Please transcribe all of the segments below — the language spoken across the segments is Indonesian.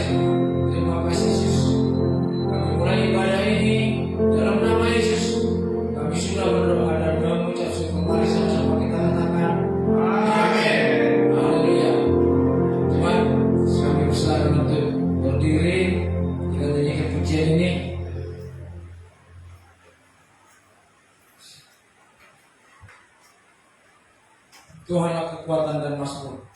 kasih Tuhan. Terima kasih Yesus. Kami mulai ibadah ini dalam nama Yesus. Kami sudah berdoa dan mengucap syukur. Mari sama-sama kita katakan amin. Haleluya. Tuhan, kami bersilakan untuk berdiri. Kita nyanyikan pujian ini. Tuhanlah kekuatan dan mazmur.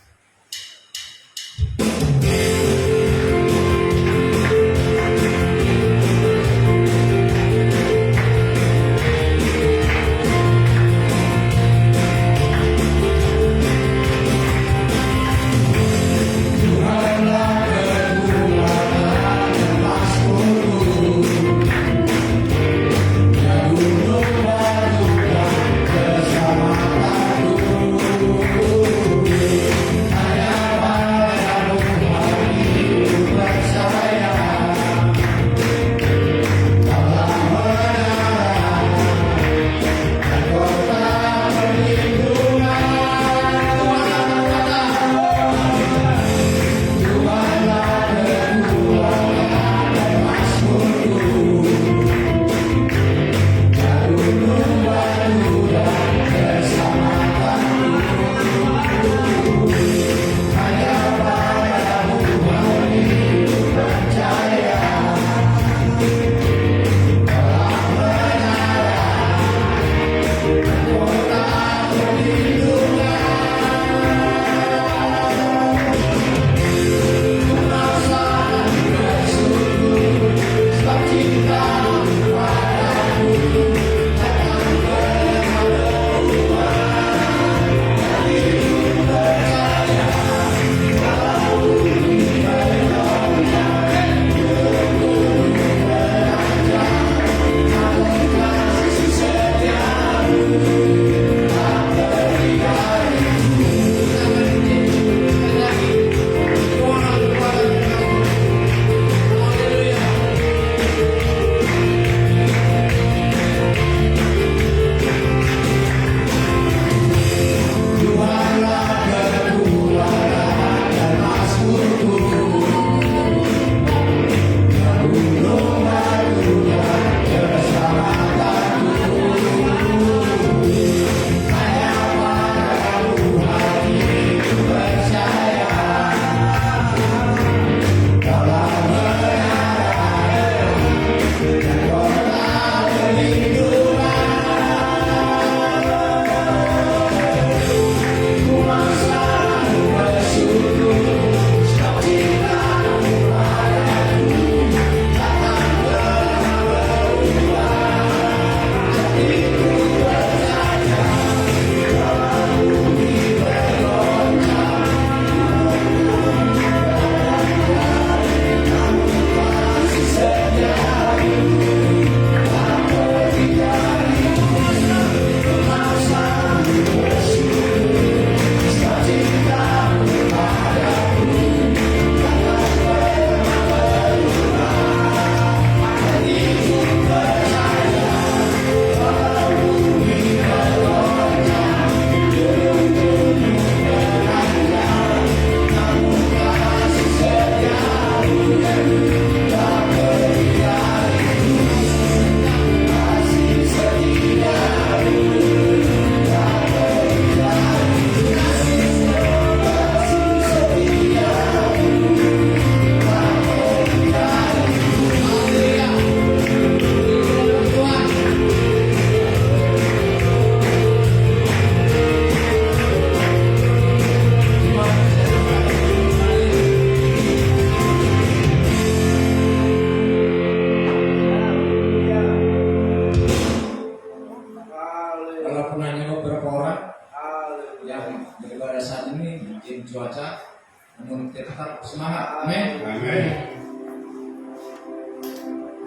tetap semangat. Amin. Amin.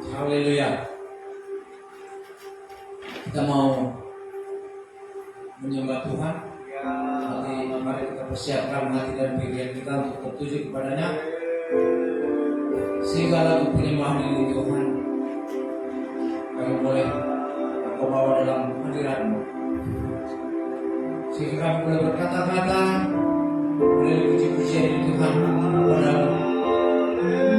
Haleluya. Kita mau menyembah Tuhan. Nanti mari kita persiapkan hati dan pikiran kita untuk tertuju kepadanya. Sehingga lagu penyembahan ini Tuhan kami boleh Engkau bawa dalam hadirat-Mu. Sehingga kami boleh berkata-kata, boleh puji-pujian Tuhan padamu.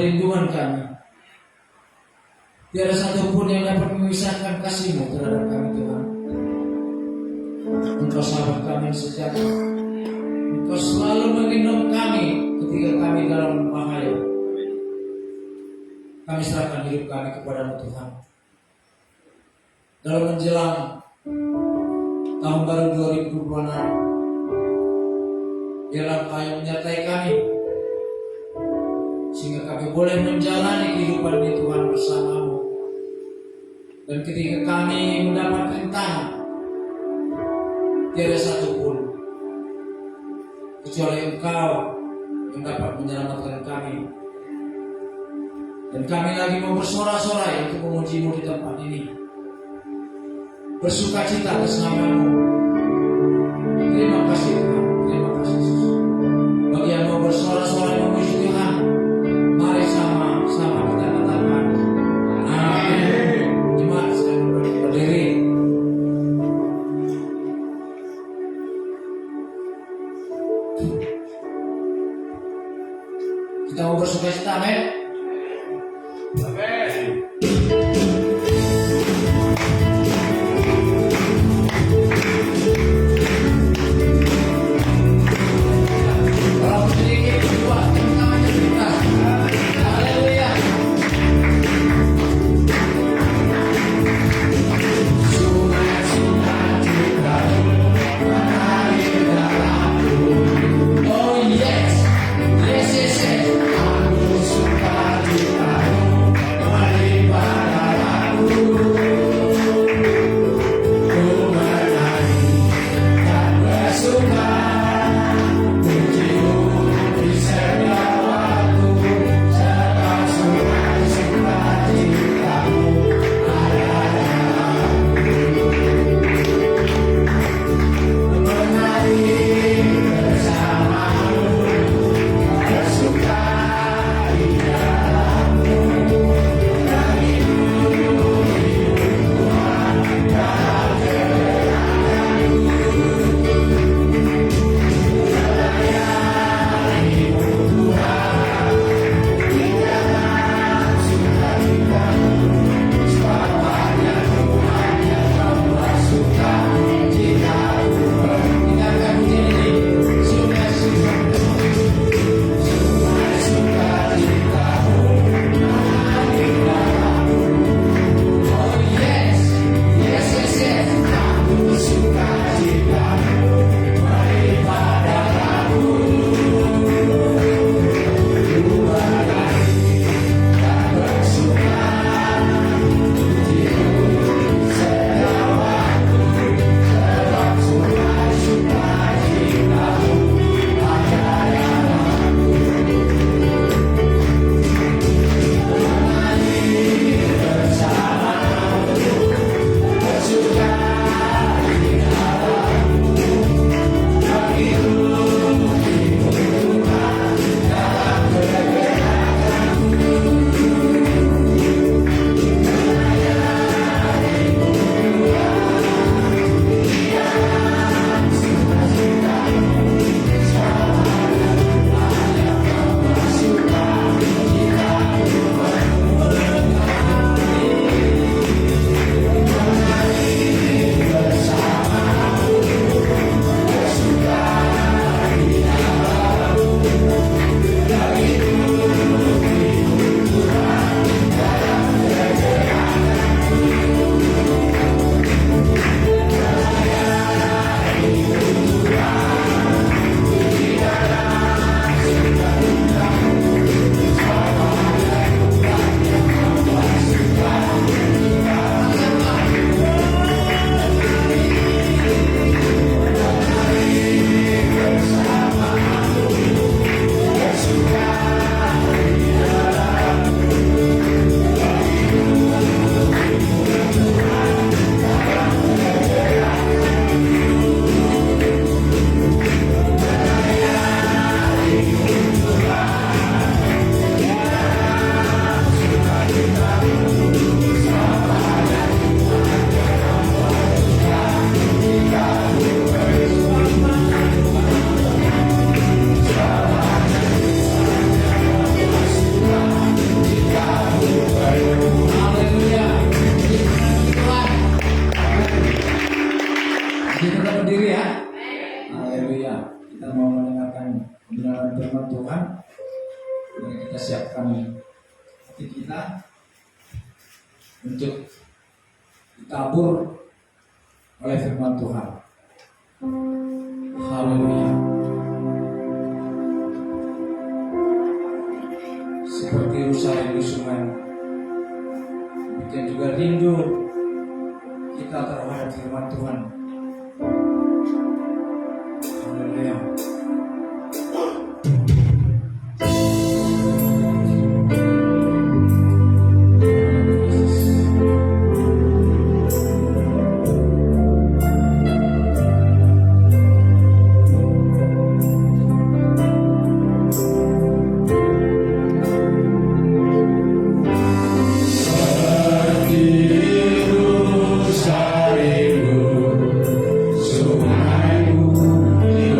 perinduan kami. Tiada satupun yang dapat memisahkan kasih-Mu terhadap kami, Tuhan. Engkau sahabat kami yang sejati. Engkau selalu menggendong kami ketika kami dalam bahaya. Kami serahkan hidup kami kepada-Mu, Tuhan. Dalam menjelang tahun baru 2026, biarlah Engkau yang menyertai kami, sehingga kami boleh menjalani kehidupan ini, Tuhan, bersama-Mu. Dan ketika kami mendapat rintangan, tiada satupun kecuali Engkau yang dapat menyelamatkan kami. Dan kami lagi mau bersorak-sorai untuk memuji-Mu di tempat ini, bersuka cita atas nama-Mu. Terima kasih Tuhan, terima kasih Yesus. Bagi yang mau bersorak-sorai memuji Tuhan, mari sama-sama kita katakan amin. Jemaat sekalian berdiri. Kita mau bersuka cita, amin. Amin. untuk ditabur oleh firman Tuhan. Haleluya. Seperti rusa rindu sungai, demikian juga rindu kita terhadap firman Tuhan. Haleluya. Sungai di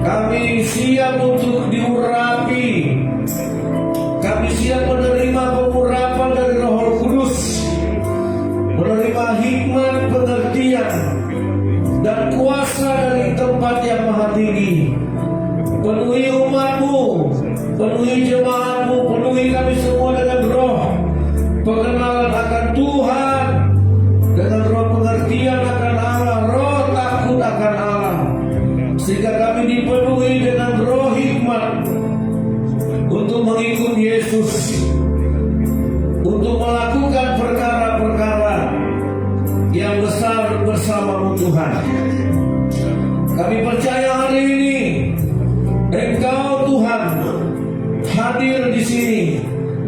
Kami siap untuk diurapi. Kami siap menerima pengurapan dari Roh Kudus, menerima hikmat, pengertian, dan kuasa dari tempat yang maha tinggi. Penuhi umat-Mu, penuhi jemaat-Mu, penuhi kami semua dengan roh pengenalan akan Tuhan, dengan roh pengertian akan Allah, roh takut akan Allah, sehingga kami dipenuhi dengan roh hikmat untuk mengikut Yesus, untuk melakukan perkara-perkara yang besar bersama-Mu Tuhan. Kami percaya hari ini Engkau Tuhan hadir di sini.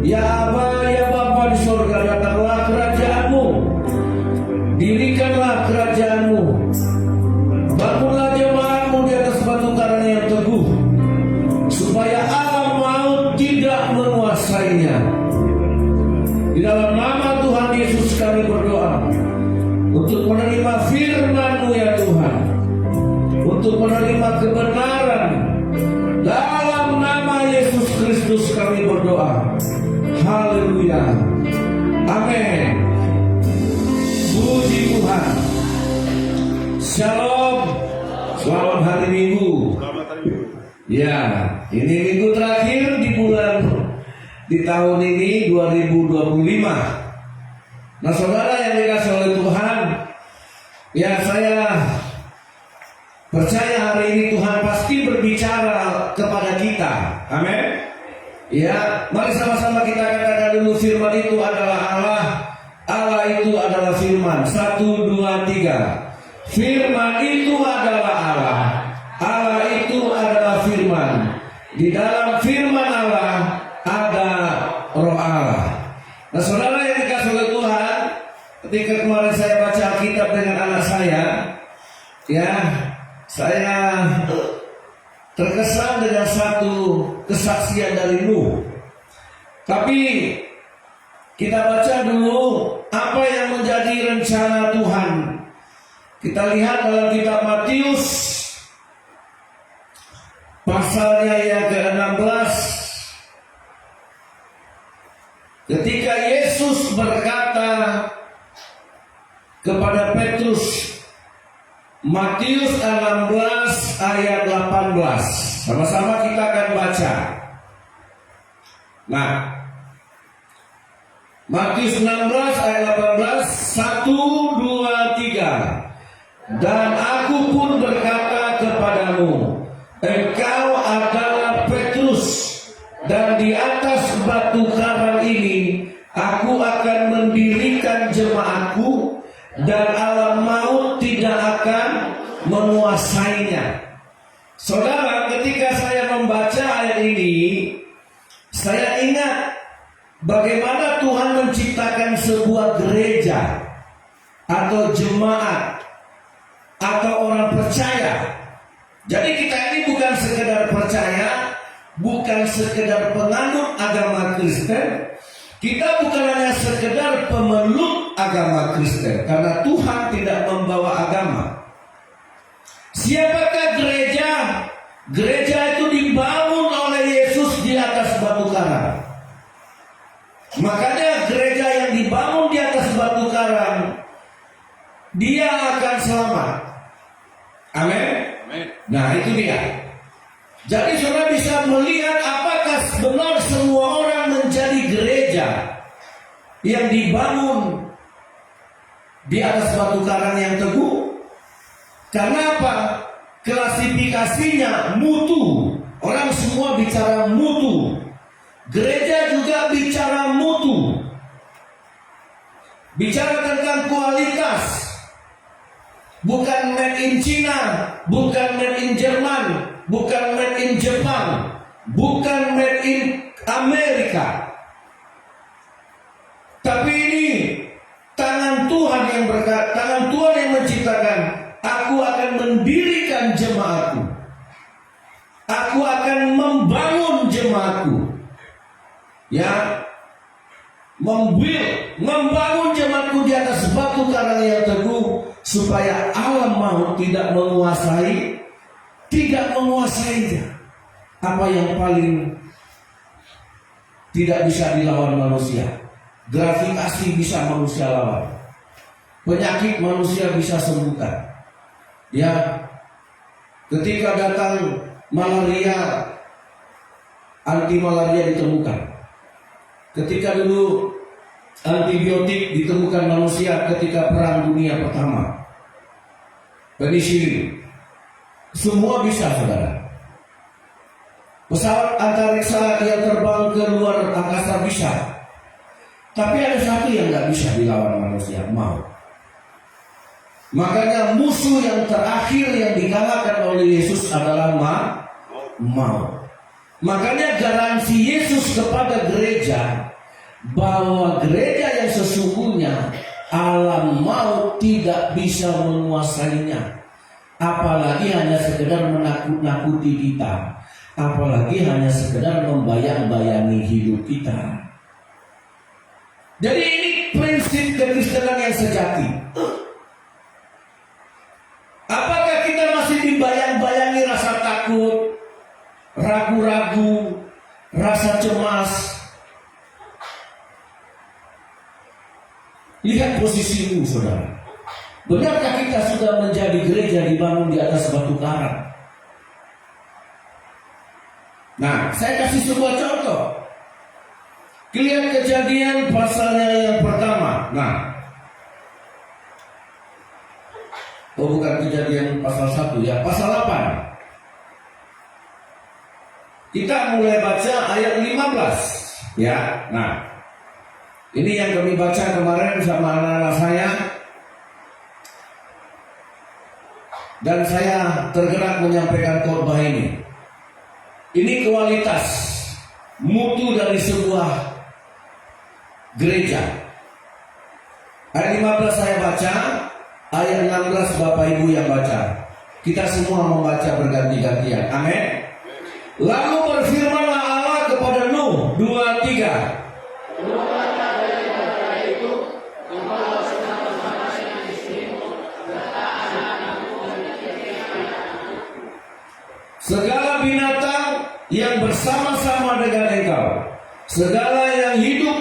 Ya Aba, ya Bapa di surga, datanglah kerajaan-Mu, dirikanlah kerajaan-Mu, bangunlah jemaat-Mu di atas batu karang yang teguh, supaya alam maut tidak menguasainya. Di dalam nama Tuhan Yesus kami berdoa untuk menerima firman-Mu ya Tuhan, untuk menerima kebenaran. Dalam nama Yesus Kristus kami berdoa. Haleluya. Amin. Puji Tuhan. Shalom. Selamat hari Minggu. Ya, ini minggu terakhir di tahun ini 2025. Nah, saudara yang dikasihi oleh Tuhan, ya saya percaya hari ini Tuhan pasti berbicara kepada kita. Amin. Ya, mari sama-sama kita katakan dulu, firman itu adalah Allah. Allah itu adalah firman. 1, 2, 3. Firman itu adalah Allah. Allah itu adalah firman. Di dalam firman Allah ada roh Allah. Nah, saudara yang dikasihi oleh Tuhan, ketika kemarin saya baca Alkitab dengan anak saya, ya, saya terkesan dengan satu kesaksian dari Nuh. Tapi kita baca dulu apa yang menjadi rencana Tuhan. Kita lihat dalam kitab Matius pasalnya yang ke-16. Ketika Yesus berkata kepada Petrus, Matius 16 ayat 18. Sama-sama kita akan baca. Nah, Matius 16 ayat 18. 1, 2, 3. Dan aku pun berkata kepadamu, engkau adalah Petrus, dan di atas batu karang ini aku akan mendirikan jemaatku, dan alam maut tidak akan menguasainya. Saudara, ketika saya membaca ayat ini, saya ingat bagaimana Tuhan menciptakan sebuah gereja atau jemaat atau orang percaya. Jadi kita ini bukan sekedar percaya, bukan sekedar penganut agama Kristen. Kita bukan hanya sekedar pemeluk agama Kristen, karena Tuhan tidak membawa agama. Siapakah gereja? Gereja itu dibangun oleh Yesus di atas batu karang. Makanya gereja yang dibangun di atas batu karang, dia akan selamat. Amin. Nah, itu dia. Jadi saudara bisa melihat apakah benar semua orang menjadi gereja yang dibangun di atas batu karang yang teguh. Karena apa? Klasifikasinya mutu. Orang semua bicara mutu. Gereja juga bicara mutu. Bicara tentang kualitas. Bukan made in China, bukan made in Jerman, bukan made in Jepang, bukan made in Amerika. Tapi ini tangan Tuhan yang berkata, tangan Tuhan yang menciptakan. Aku akan mendirikan jemaatku. Aku akan membangun jemaatku. Ya, membangun jemaatku di atas batu karang yang teguh, supaya alam maut tidak menguasai tidak menguasainya. Apa yang paling tidak bisa dilawan manusia? Gravitasi bisa manusia lawan. Penyakit manusia bisa sembuhkan. Ya, ketika datang malaria, anti malaria ditemukan. Ketika dulu antibiotik ditemukan manusia ketika Perang Dunia Pertama. Penisilin. Semua bisa, saudara. Pesawat antariksa yang terbang ke luar angkasa bisa. Tapi ada satu yang nggak bisa dilawan manusia, maut. Makanya musuh yang terakhir yang dikalahkan oleh Yesus adalah maut. Makanya garansi Yesus kepada gereja bahwa gereja yang sesungguhnya alam maut tidak bisa menguasainya. Apalagi hanya sekedar menakut-nakuti kita. Apalagi hanya sekedar membayang-bayangi hidup kita. Jadi ini prinsip kekristenan yang sejati. Apakah kita masih dibayang-bayangi rasa takut, ragu-ragu, rasa cemas? Lihat posisimu, saudara. Benarkah kita sudah menjadi gereja dibangun di atas batu karang? Nah, saya kasih sebuah contoh. Lihat Kejadian pasalnya yang pertama. Nah, bukan Kejadian pasal 1 ya, pasal 8. Kita mulai baca ayat 15 ya. Nah, ini yang kami baca kemarin sama anak-anak saya. Dan saya tergerak menyampaikan khotbah ini. Ini kualitas mutu dari sebuah gereja. Ayat 15 saya baca, ayat 16 Bapak Ibu yang baca. Kita semua membaca berganti-gantian. Amin. Lalu berfirmanlah Allah kepada Nuh, 2-3. Segala binatang yang bersama-sama dengan engkau, segala yang hidup,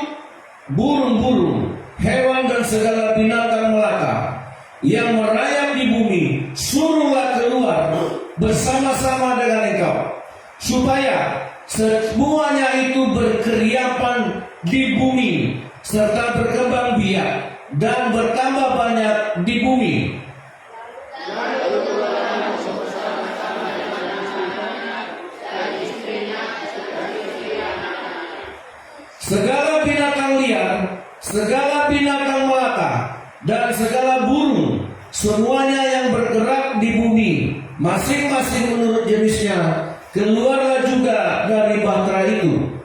burung-burung, hewan dan segala binatang melata yang merayap di bumi, suruhlah keluar bersama-sama dengan engkau, supaya semuanya itu berkeriapan di bumi serta berkembang biak dan bertambah banyak di bumi. Segala binatang liar, segala binatang melata, dan segala burung, semuanya yang bergerak di bumi, masing-masing menurut jenisnya, keluarlah juga dari bahtera itu.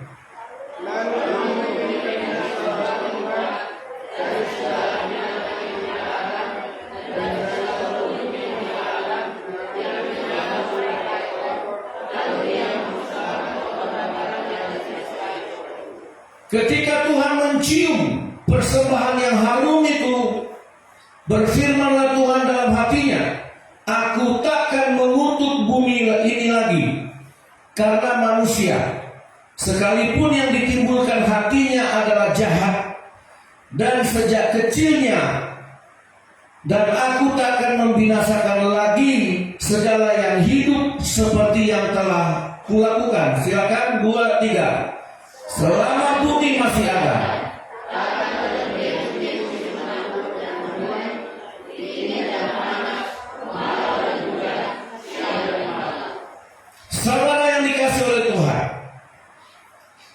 Ketika Tuhan mencium persembahan yang harum itu, berfirmanlah Tuhan dalam hatinya, aku takkan mengutuk bumi ini lagi karena manusia, sekalipun yang ditimbulkan hatinya adalah jahat dan sejak kecilnya, dan aku takkan membinasakan lagi segala yang hidup seperti yang telah kulakukan. Silakan 2-3. Selama bumi masih ada, saudara yang dikasih oleh Tuhan,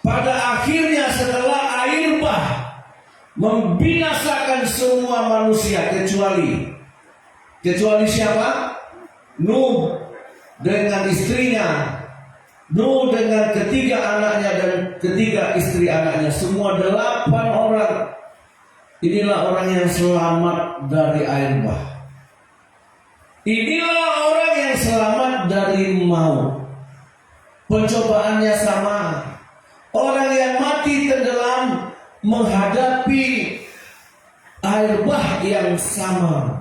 pada akhirnya setelah air bah membinasakan semua manusia kecuali siapa? Nuh dengan istrinya, Nuh dengan ketiga anaknya dan ketiga istri anaknya, semua 8 orang. Inilah orang yang selamat dari air bah. Inilah orang yang selamat dari maut. Pencobaannya sama. Orang yang mati tenggelam menghadapi air bah yang sama.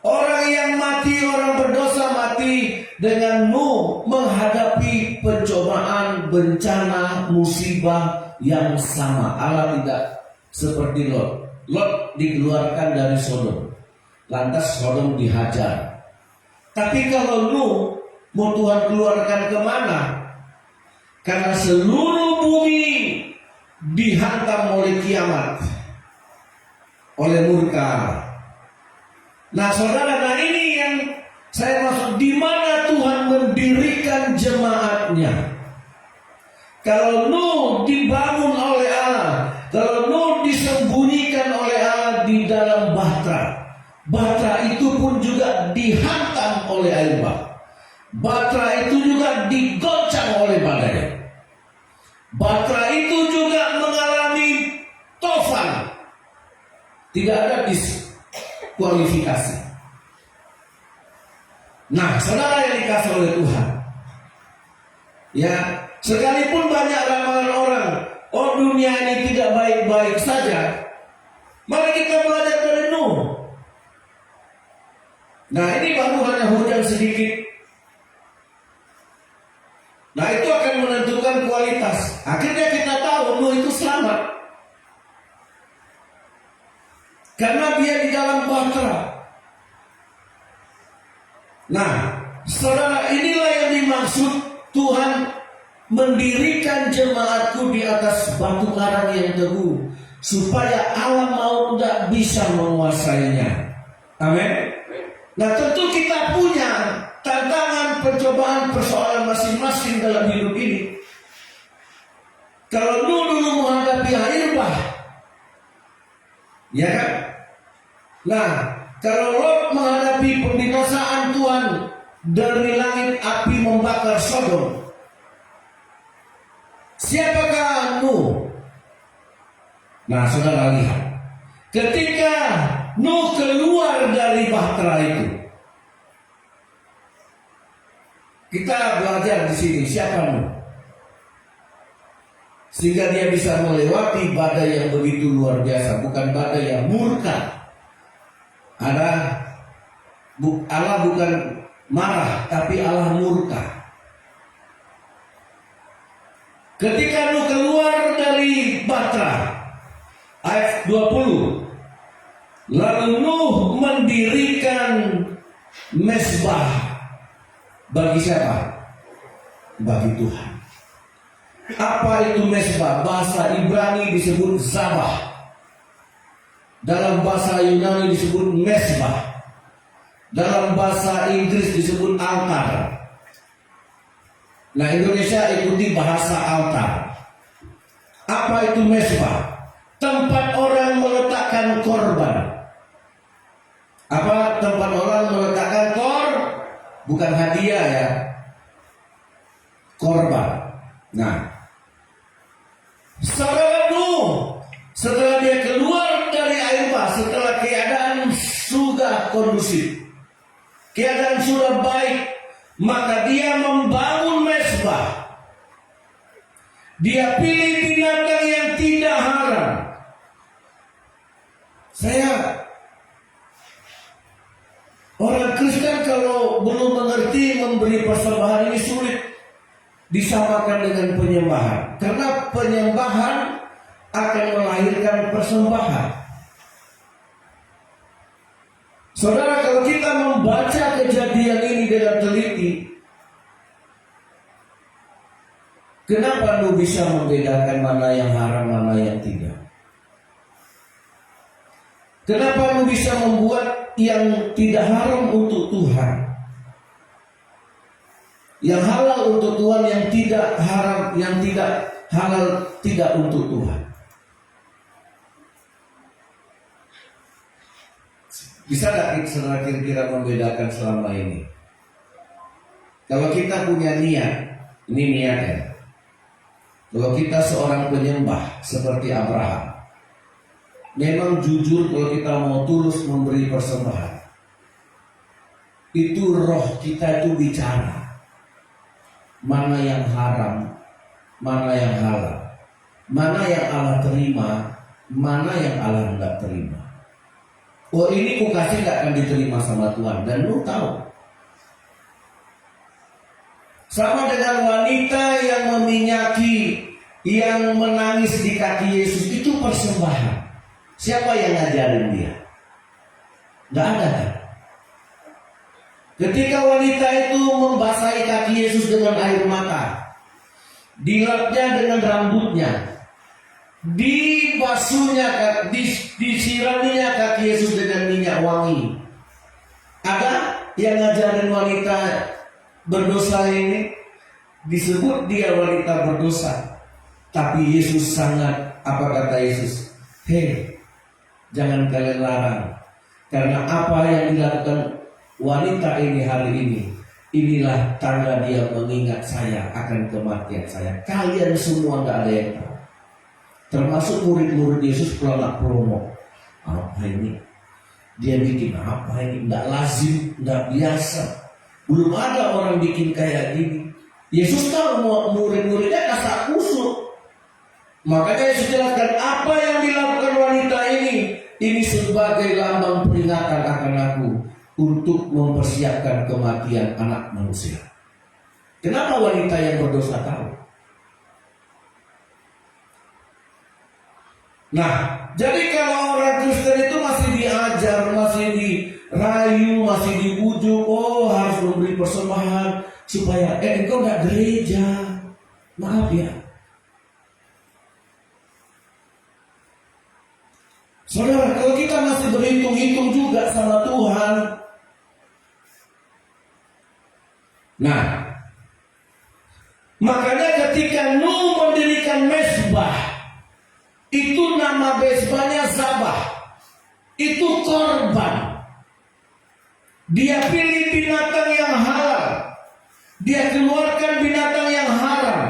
Orang yang mati, orang berdosa mati denganmu menghadapi pencobaan, bencana, musibah yang sama. Allah tidak seperti Lot. Lot dikeluarkan dari Sodom, lantas Sodom dihajar. Tapi kalau Nuh mau Tuhan keluarkan kemana? Karena seluruh bumi dihantam oleh kiamat, oleh murka. Nah saudara, nah ini yang saya maksud, di mana Tuhan mendirikan jemaatnya. Kalau Nuh dibangun oleh Allah, kalau Nuh disembunyikan oleh Allah di dalam bahtera, bahtera itu pun juga dihantam oleh air bah. Bahtera itu juga digoncang oleh badai. Bahtera itu juga mengalami tofan. Tidak ada diskualifikasi. Nah, saudara yang dikasih oleh Tuhan, ya, sekalipun banyak ramalan orang, oh dunia ini tidak baik-baik saja, mari kita belajar dari Nuh. Nah, ini baru hanya hujan sedikit. Nah, itu akan menentukan kualitas. Akhirnya kita tahu Nuh itu selamat karena dia di dalam bahtera. Nah, saudara, inilah yang dimaksud Tuhan mendirikan jemaatku di atas batu karang yang teguh, supaya alam maut tidak bisa menguasainya. Amin. Nah, tentu kita punya tantangan, pencobaan, persoalan masing-masing dalam hidup ini. Kalau dulu menghadapi air bah, ya kan? Nah, kalau Lot menghadapi pembinasaan Tuhan dari langit, api membakar Sodom, siapakah Nuh? Nah, saudara lihat, ketika Nuh keluar dari bahtera itu, kita belajar di sini siapa Nuh, sehingga dia bisa melewati badai yang begitu luar biasa. Bukan badai yang murka. Allah bukan marah, tapi Allah murka. Ketika Nuh keluar dari bahtera, ayat 20, lalu Nuh mendirikan mezbah. Bagi siapa? Bagi Tuhan. Apa itu mezbah? Bahasa Ibrani disebut zabah. Dalam bahasa Yunani disebut mezbah. Dalam bahasa Inggris disebut altar. Nah, Indonesia ikuti bahasa altar. Apa itu mezbah? Tempat orang meletakkan korban. Apa tempat orang meletakkan bukan hadiah ya, korban. Nah, saudara Nuh, setelah dia keluar dari air bah, setelah keadaan sudah kondusif, keadaan sudah baik, maka dia membangun mezbah. Dia pilih binatang yang tidak haram. Orang Kristen kalau belum mengerti memberi persembahan ini sulit disamakan dengan penyembahan. Karena penyembahan akan melahirkan persembahan. Saudara, kalau kita membaca kejadian ini dengan teliti, kenapa Nuh bisa membedakan mana yang haram, mana yang tidak? Kenapa Nuh bisa membuat yang tidak haram untuk Tuhan, yang halal untuk Tuhan, yang tidak haram, yang tidak halal tidak untuk Tuhan? Bisa tidak saudara kira-kira membedakan selama ini? Kalau kita punya niat, ini niatnya. Kalau kita seorang penyembah seperti Abraham, memang jujur kalau kita mau tulus memberi persembahan, itu roh kita itu bicara mana yang haram, mana yang halal, mana yang Allah terima, mana yang Allah tidak terima. Oh ini ku kasih gak akan diterima sama Tuhan. Dan lu tahu. Sama dengan wanita yang meminyaki, yang menangis di kaki Yesus, itu persembahan. Siapa yang ngajarin dia? Gak ada kan? Ketika wanita itu membasahi kaki Yesus dengan air mata, dilapnya dengan rambutnya, dibasuhnya, disiraminya kaki Yesus dengan minyak wangi. Ada yang ngajarin wanita berdosa ini? Disebut dia wanita berdosa. Tapi Yesus sangat, apa kata Yesus? Hei, jangan kalian larang. Karena apa yang dilakukan wanita ini hari ini, inilah tanda dia mengingat saya akan kematian saya. Kalian semua gak ada yang tahu. Termasuk murid-murid Yesus promo. Apa ini? Dia bikin apa ini? Gak lazim, gak biasa. Belum ada orang bikin kayak gini. Yesus tahu murid-muridnya kasar kusuk. Makanya Yesus jelaskan apa yang dilakukan wanita ini sebagai lambang peringatan akan aku untuk mempersiapkan kematian anak manusia. Kenapa wanita yang berdosa tahu? Nah, jadi kalau orang Kristen itu masih diajar, masih dirayu, masih dibujuk, oh harus memberi persembahan supaya engkau gak gereja. Maaf ya. Saudara, kalau kita masih berhitung-hitung juga sama Tuhan. Nah, makanya ketika Nuh mendirikan mezbah, itu nama mezbahnya Zabah. Itu korban. Dia pilih binatang yang halal. Dia keluarkan binatang yang haram.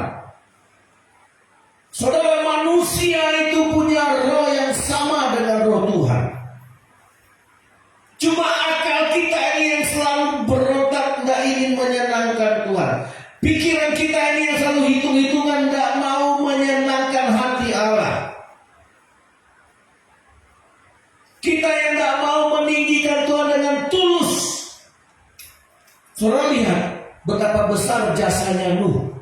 Saudara, manusia itu punya roh yang sama dengan roh Tuhan. Cuma akal kita ini yang selalu berotak, gak ingin menyenangkan Tuhan. Pikiran kita ini yang selalu hitung-hitungan, gak mau menyenangkan hati Allah. Kita yang gak mau meninggikan Tuhan dengan tulus. Saudara lihat betapa besar jasanya Nuh.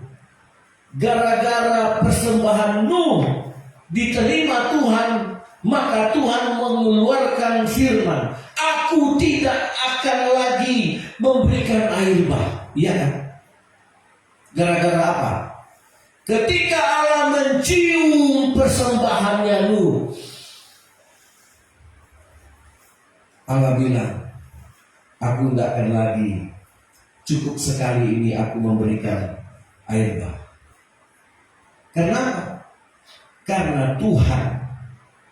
Gara-gara persembahan Nuh diterima Tuhan, maka Tuhan mengeluarkan firman, aku tidak akan lagi memberikan air bah. Iya kan? Gara-gara apa? Ketika Allah mencium persembahannya Nuh, Allah bilang, aku tidak akan lagi, cukup sekali ini aku memberikan air bah. Kenapa? Karena Tuhan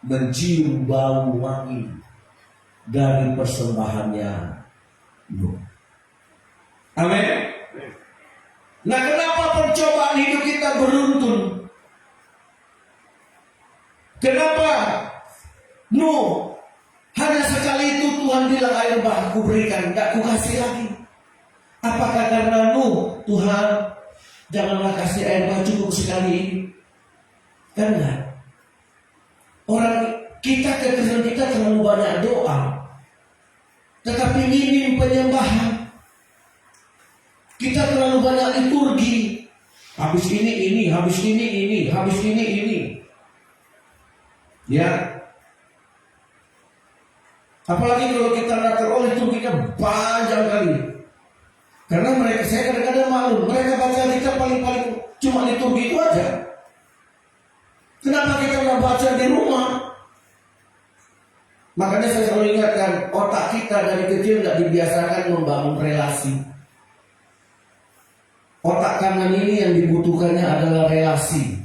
mencium bau wangi dari persembahannya Nuh. Amin. Nah, kenapa percobaan hidup kita beruntun? Kenapa Nuh hanya sekali itu Tuhan bilang air bah aku berikan, tidak aku kasih lagi? Apakah karena Nuh, Tuhan janganlah kasih air bah, cukup sekali ini? Kan enggak. Orang kita, kekristenan kita terlalu banyak doa, tetapi minim penyembahan. Kita terlalu banyak liturgi, habis ini, habis ini, habis ini. Ya. Apalagi kalau kita nakal, oh liturginya panjang kali. Karena mereka, saya kadang-kadang malu, mereka baca kita paling-paling cuma liturgi itu aja. Kenapa kita nggak baca di rumah? Makanya saya selalu ingatkan, otak kita dari kecil nggak dibiasakan membangun relasi. Otak kanan ini yang dibutuhkannya adalah relasi,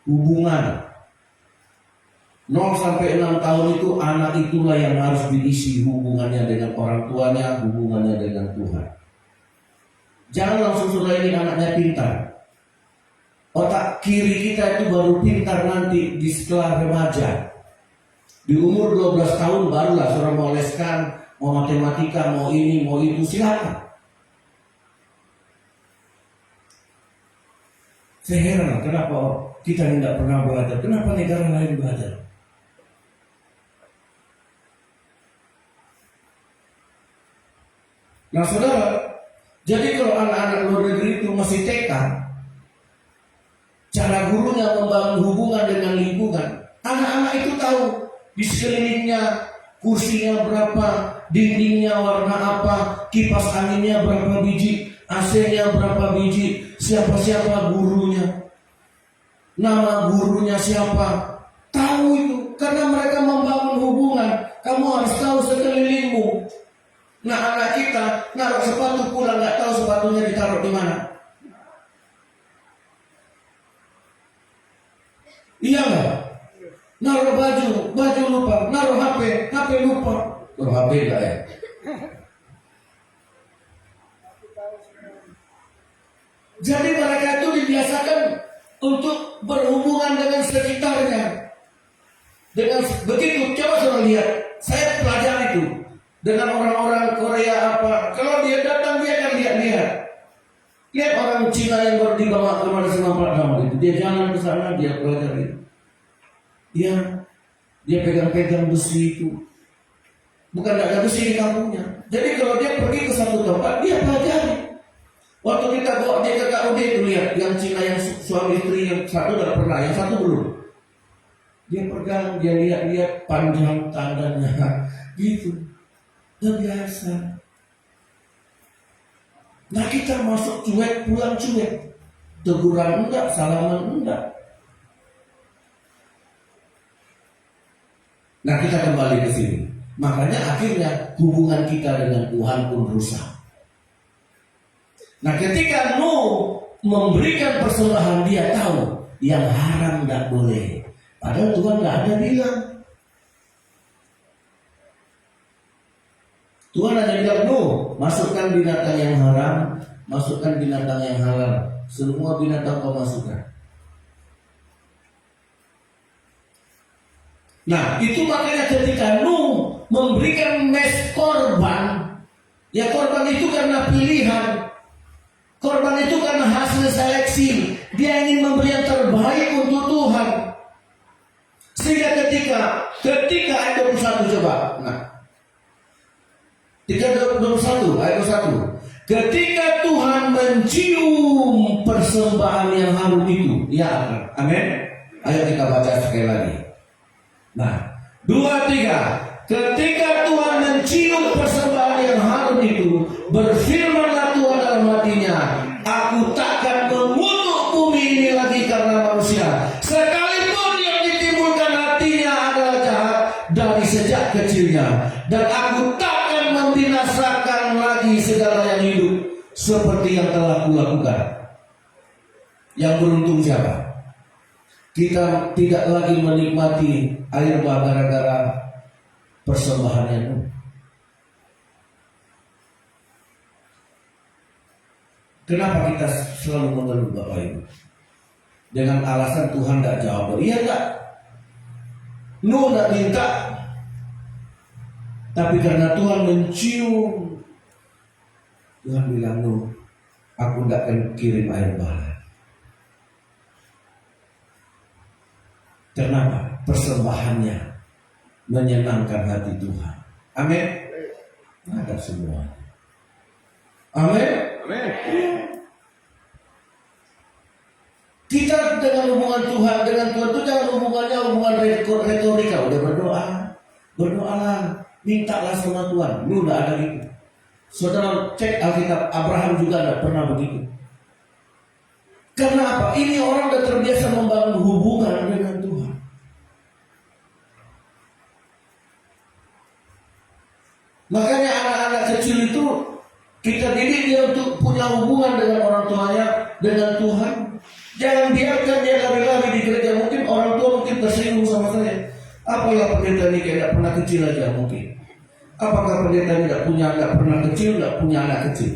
hubungan. 0 sampai 6 tahun itu anak itulah yang harus diisi hubungannya dengan orang tuanya, hubungannya dengan Tuhan. Jangan langsung sudah ini anaknya pintar. Otak kiri kita itu baru pintar nanti di setelah remaja. Di umur 12 tahun barulah seorang mau leskan, mau matematika, mau ini, mau itu, silakan. Saya heran kenapa kita tidak pernah belajar, kenapa negara lain belajar. Nah saudara, jadi kalau anak-anak luar negeri itu masih TK, cara gurunya membangun hubungan dengan lingkungan, anak-anak itu tahu di sekelilingnya kursinya berapa, dindingnya warna apa, kipas anginnya berapa biji, AC-nya berapa biji, siapa-siapa gurunya, nama gurunya siapa, tahu itu karena mereka membangun hubungan. Kamu harus tahu sekelilingmu. Nah anak kita naruh sepatu pulang nggak tahu sepatunya ditaruh di mana. Iya nggak? Naruh baju lupa. Naruh HP lupa. Naruh HP enggak ya? Jadi mereka itu dibiasakan untuk berhubungan dengan sekitarnya. Dengan begitu, coba saudara lihat. Saya pelajari itu dengan orang-orang Korea apa. Kalau dia datang dia akan lihat-lihat. Lihat orang Cina yang baru dibawa kemana sama Pak Dam itu. Dia jalan ke sana, dia pelajari. Dia pegang-pegang besi itu. Bukan ada besi di kampungnya. Jadi kalau dia pergi ke satu tempat, dia pelajari. Waktu kita bawa dia ke KUD itu lihat, yang Cina yang suami istri yang satu udah pernah, yang satu belum. Dia pegang, dia lihat-lihat panjang tangannya, gitu. Udah biasa. Nah kita masuk cuek, pulang cuek. Teguran enggak, salaman enggak. Nah kita kembali ke sini. Makanya akhirnya hubungan kita dengan Tuhan pun rusak. Nah ketika Nuh memberikan persembahan, dia tahu yang haram enggak boleh. Padahal Tuhan enggak ada bilang. Tuhan hanya bilang, Nuh, masukkan binatang yang haram, masukkan binatang yang halal. Semua binatang kau masukkan. Nah, itu makanya ketika Nuh memberikan mes korban, ya korban itu karena pilihan. Korban itu karena hasil seleksi. Dia ingin memberi yang terbaik untuk Tuhan. Sehingga ketika ayat 21 coba. Nah, 3:21 ayat 21. Ketika Tuhan mencium persembahan yang harum itu, ya amin. Ayo kita baca sekali lagi. Nah, 2-3. Ketika Tuhan mencium persembahan yang harum itu, berfirmanlah Tuhan dalam hatinya, aku takkan mengutuk bumi ini lagi karena manusia, sekalipun yang ditimbulkan hatinya adalah jahat dari sejak kecilnya, dan aku takkan membinasakan lagi segala yang hidup seperti yang telah kulakukan. Yang beruntung siapa? Kita tidak lagi menikmati air bah gara-gara persembahannya Nuh. Kenapa kita selalu mengeluh Bapak Ibu? Dengan alasan Tuhan tidak jawab. Iya enggak? Nuh tidak minta. Tapi karena Tuhan mencium, Tuhan bilang, Nuh, aku tidak akan kirim air bah. Kenapa? Persembahannya menyenangkan hati Tuhan. Amin. Ada semua. Amin. Kita dengan hubungan Tuhan dengan Tuhan itu jangan hubungan retorika. Udah berdoalah, mintalah sama Tuhan. Lu udah ada gitu. Saudara cek Alkitab, Abraham juga tidak pernah begitu. Karena apa? Ini orang sudah terbiasa membangun hubungan dengan Tuhan. Makanya anak-anak kecil itu kita didik dia untuk punya hubungan dengan orang tuanya, dengan Tuhan. Jangan biarkan dia lari-lari di gereja. Mungkin orang tua mungkin tersinggung sama saya. Apalah pendeta ini kayak tidak pernah kecil aja mungkin. Apakah pendeta ini tidak pernah kecil, tidak punya anak kecil?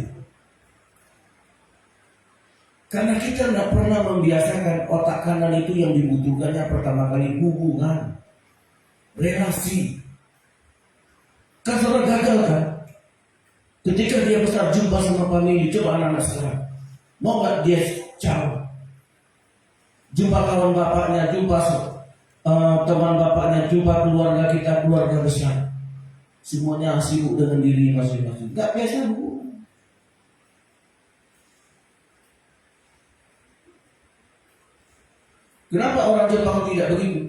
Karena kita tidak pernah membiasakan otak kanan itu yang dibutuhkannya pertama kali hubungan, relasi. Kan saudara gagal kan? Ketika dia besar jumpa sama family, coba anak-anak sekarang, mau nggak dia jauh? Jumpa kawan bapaknya, jumpa teman bapaknya, jumpa keluarga kita, keluarga besar. Semuanya sibuk dengan diri masing-masing. Gak biasa bu. Kenapa orang Jepang tidak begitu?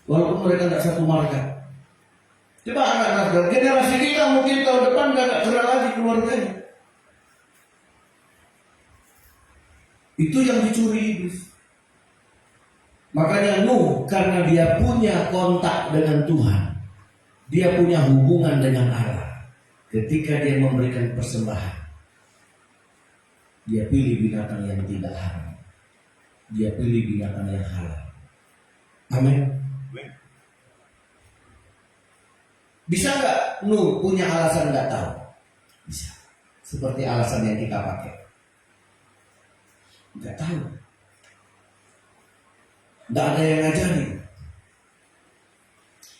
Walaupun mereka tidak satu marga. Coba anak-anak generasi kita mungkin tahun depan gak kenal lagi keluarganya. Itu yang dicuri iblis. Makanya Nuh, karena dia punya kontak dengan Tuhan, dia punya hubungan dengan Allah. Ketika dia memberikan persembahan, dia pilih binatang yang tidak haram. Dia pilih binatang yang halal. Amin. Bisa nggak Nuh punya alasan nggak tahu? Bisa. Seperti alasan yang kita pakai. Nggak tahu. Nggak ada yang ngajarin.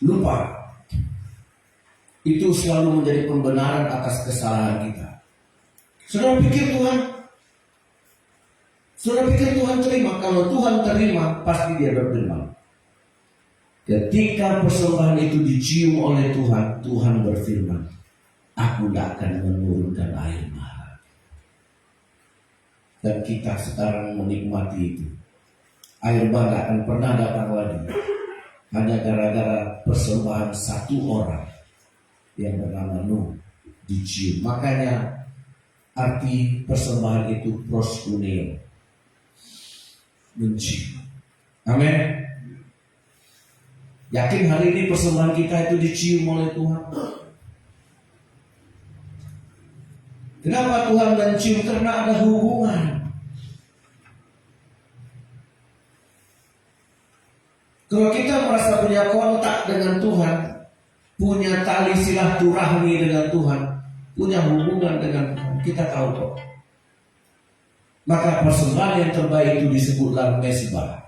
Lupa. Itu selalu menjadi pembenaran atas kesalahan kita. Saudara pikir Tuhan terima? Kalau Tuhan terima, pasti dia berfirman. Ketika persembahan itu dicium oleh Tuhan, Tuhan berfirman, aku tidak akan menurunkan air marah. Dan kita sekarang menikmati itu. Air bah tidak akan pernah datang lagi. Hanya gara-gara persembahan satu orang yang bernama Nuh dicium. Makanya arti persembahan itu proskuneo, mencium. Amin. Yakin hari ini persembahan kita itu dicium oleh Tuhan? Kenapa Tuhan mencium? Karena ada hubungan. Kalau kita merasa punya kontak dengan Tuhan, punya tali silaturahmi dengan Tuhan, punya hubungan dengan Tuhan, kita tahu kok. Maka persembahan yang terbaik itu disebutlah mesbah,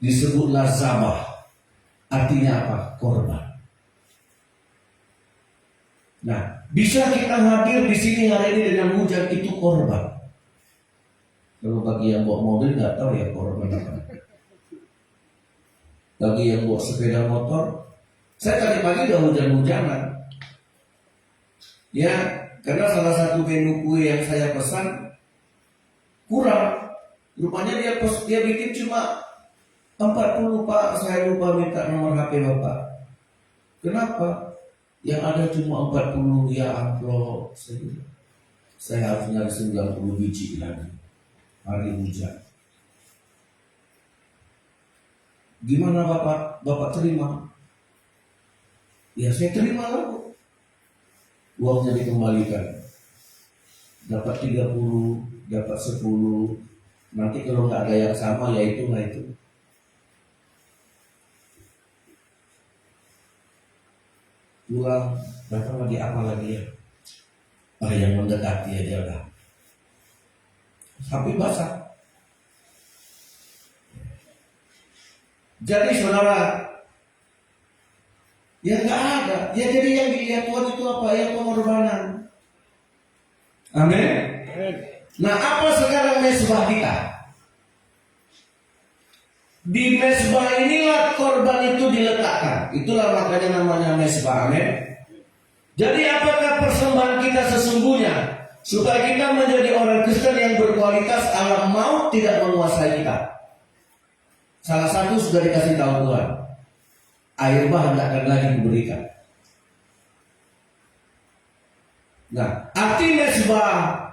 disebutlah zabah. Artinya apa? Korban. Nah, bisa kita hadir di sini hari ini dengan hujan, itu korban. Kalau bagi yang bawa mobil nggak tahu ya korban apa. Bagi yang bawa sepeda motor, saya tadi pagi udah hujan-hujanan. Ya, karena salah satu menu kue yang saya pesan kurang. Rupanya dia bikin cuma 40, Pak, saya lupa minta nomor HP Bapak. Kenapa? Yang ada cuma 40, ya amplop. Saya harus nyari 90 biji lagi. Hari hujan. Gimana Bapak? Bapak terima? Ya saya terima lah. Uangnya dikembalikan. Dapat 30, dapat 10. Nanti kalau nggak ada yang sama, ya itulah itu. Pulang, datang lagi apa lagi ya? Yang mendekati aja lah. Sampai basah. Jadi saudara, ya nggak ada. Ya jadi yang dilihat Tuhan itu apa? Ya pengorbanan. Amin. Nah, apa sekarang mesbah kita? Di mesbah inilah korban itu diletakkan. Itulah makanya namanya mesbah. Amin. Jadi apakah persembahan kita sesungguhnya supaya kita menjadi orang Kristen yang berkualitas, alam maut tidak menguasai kita? Salah satu sudah dikasih tahu Tuhan, air bah tidak akan lagi diberikan. Nah, arti mesbah,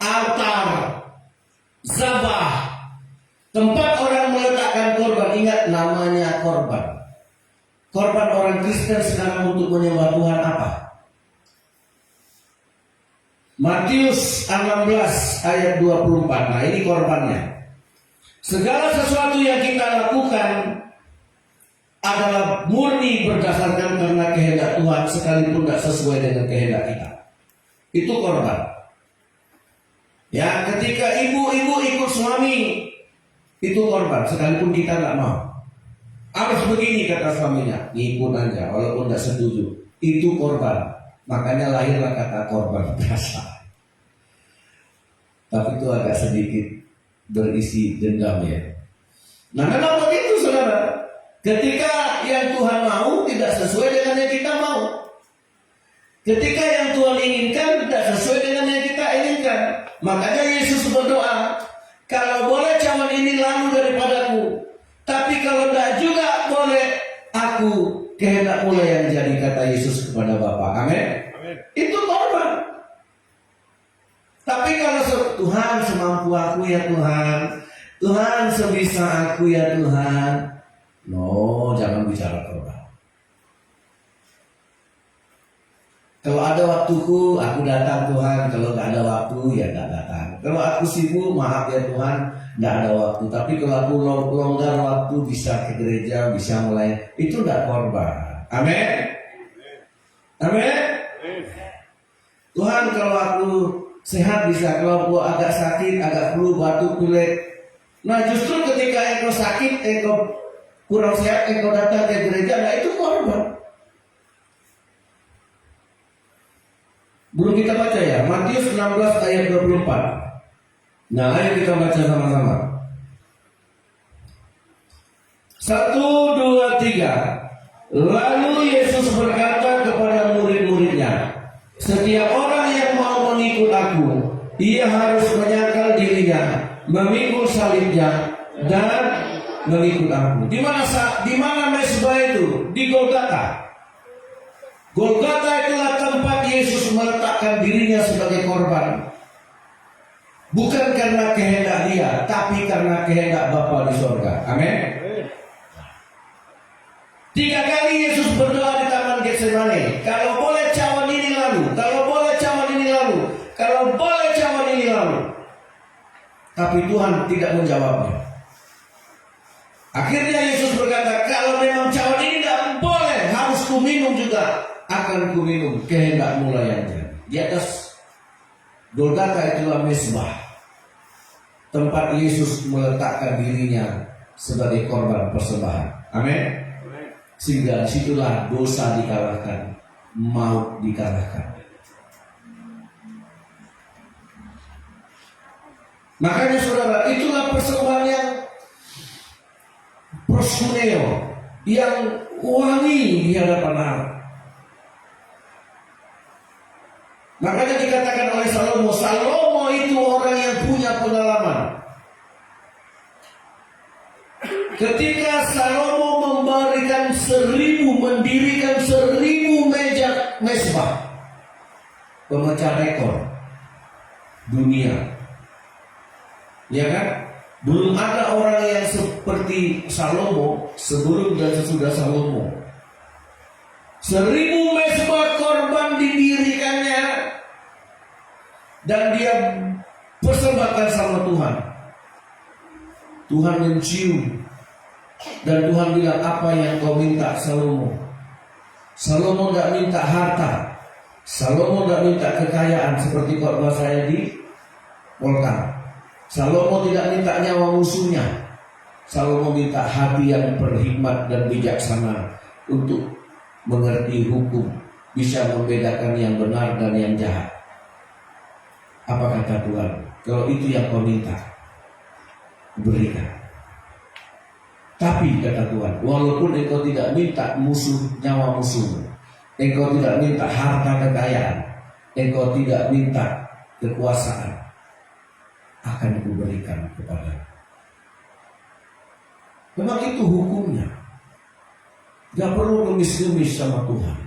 altar, zabah, tempat orang meletakkan korban. Ingat namanya korban. Korban orang Kristen sekarang untuk menyembah Tuhan apa? Matius 16 ayat 24. Nah, ini korbannya. Segala sesuatu yang kita lakukan adalah murni berdasarkan karena kehendak Tuhan, sekalipun tidak sesuai dengan kehendak kita. Itu korban. Ya, ketika ibu-ibu ikut suami, itu korban, sekalipun kita nggak mau. Harus begini kata suaminya, ngikut aja, walaupun nggak setuju. Itu korban. Makanya lahirlah kata korban berasa. Tapi itu agak sedikit berisi dendam ya. Nah, memang begitu saudara. Ketika yang Tuhan mau tidak sesuai dengan yang kita mau. Ketika yang Tuhan inginkan tidak sesuai dengan yang kita inginkan. Makanya Yesus berdoa, kalau mula yang jadi, kata Yesus kepada Bapa. Amin. Itu korban. Tapi kalau Tuhan, semampu aku ya Tuhan, Tuhan sebisa aku ya Tuhan, no, jangan bicara korban. Kalau ada waktuku, aku datang Tuhan. Kalau nggak ada waktu, ya nggak datang. Kalau aku sibuk, maaf ya Tuhan, nggak ada waktu. Tapi kalau aku longgar waktu, bisa ke gereja, bisa mulai, itu nggak korban. Amin. Amin. Tuhan, kalau aku sehat bisa, kalau aku agak sakit, agak flu, batuk, pilek. Nah justru ketika engkau sakit, engkau kurang sehat, engkau datang ke gereja, nah itu korban. Belum kita baca ya, Matius 16 ayat 24. Nah, ayo kita baca sama-sama. 1, 2, 3. Lalu Yesus berkata kepada murid-muridnya, setiap orang yang mau mengikut aku, ia harus menyangkal dirinya, memikul salibnya, dan mengikut aku. Di mana mesbah itu? Di Golgota. Golgota itulah tempat Yesus meletakkan dirinya sebagai korban. Bukan karena kehendak dia, tapi karena kehendak Bapa di sorga. Amin. 3 kali Yesus berdoa di Taman Getsemani. Kalau boleh cawan ini lalu, kalau boleh cawan ini lalu, kalau boleh cawan ini lalu. Tapi Tuhan tidak menjawabnya. Akhirnya Yesus berkata, kalau memang cawan ini tidak boleh, harus ku minum juga. Akan ku minum kehendak mula yang jadi. Di atas Golgota itulah mesbah, tempat Yesus meletakkan dirinya sebagai korban persembahan. Amin. Sehingga situlah dosa dikalahkan, maut dikalahkan. Makanya saudara, itulah persembahan yang proskuneo, yang wangi di hadapan Allah. Makanya dikatakan oleh Salomo, Salomo itu orang yang punya pengalaman. Ketika Salomo mendirikan 1000 meja mesbah, pemecah rekor dunia, ya kan? Belum ada orang yang seperti Salomo sebelum dan sesudah Salomo. 1000 mesbah korban didirikannya dan dia persembahkan sama Tuhan. Tuhan mencium dan Tuhan bilang, apa yang kau minta Salomo? Salomo tidak minta harta, Salomo tidak minta kekayaan seperti khotbah saya di Polkar. Salomo tidak minta nyawa musuhnya. Salomo minta hati yang berhikmat dan bijaksana untuk mengerti hukum, bisa membedakan yang benar dan yang jahat. Apa kata Tuhan? Kalau itu yang kau minta, berikan. Tapi kata Tuhan, walaupun engkau tidak minta nyawa musuhmu, engkau tidak minta harta kekayaan, engkau tidak minta kekuasaan, akan kuberikan kepada. Memang itu hukumnya. Gak perlu ngemis-ngemis sama Tuhan.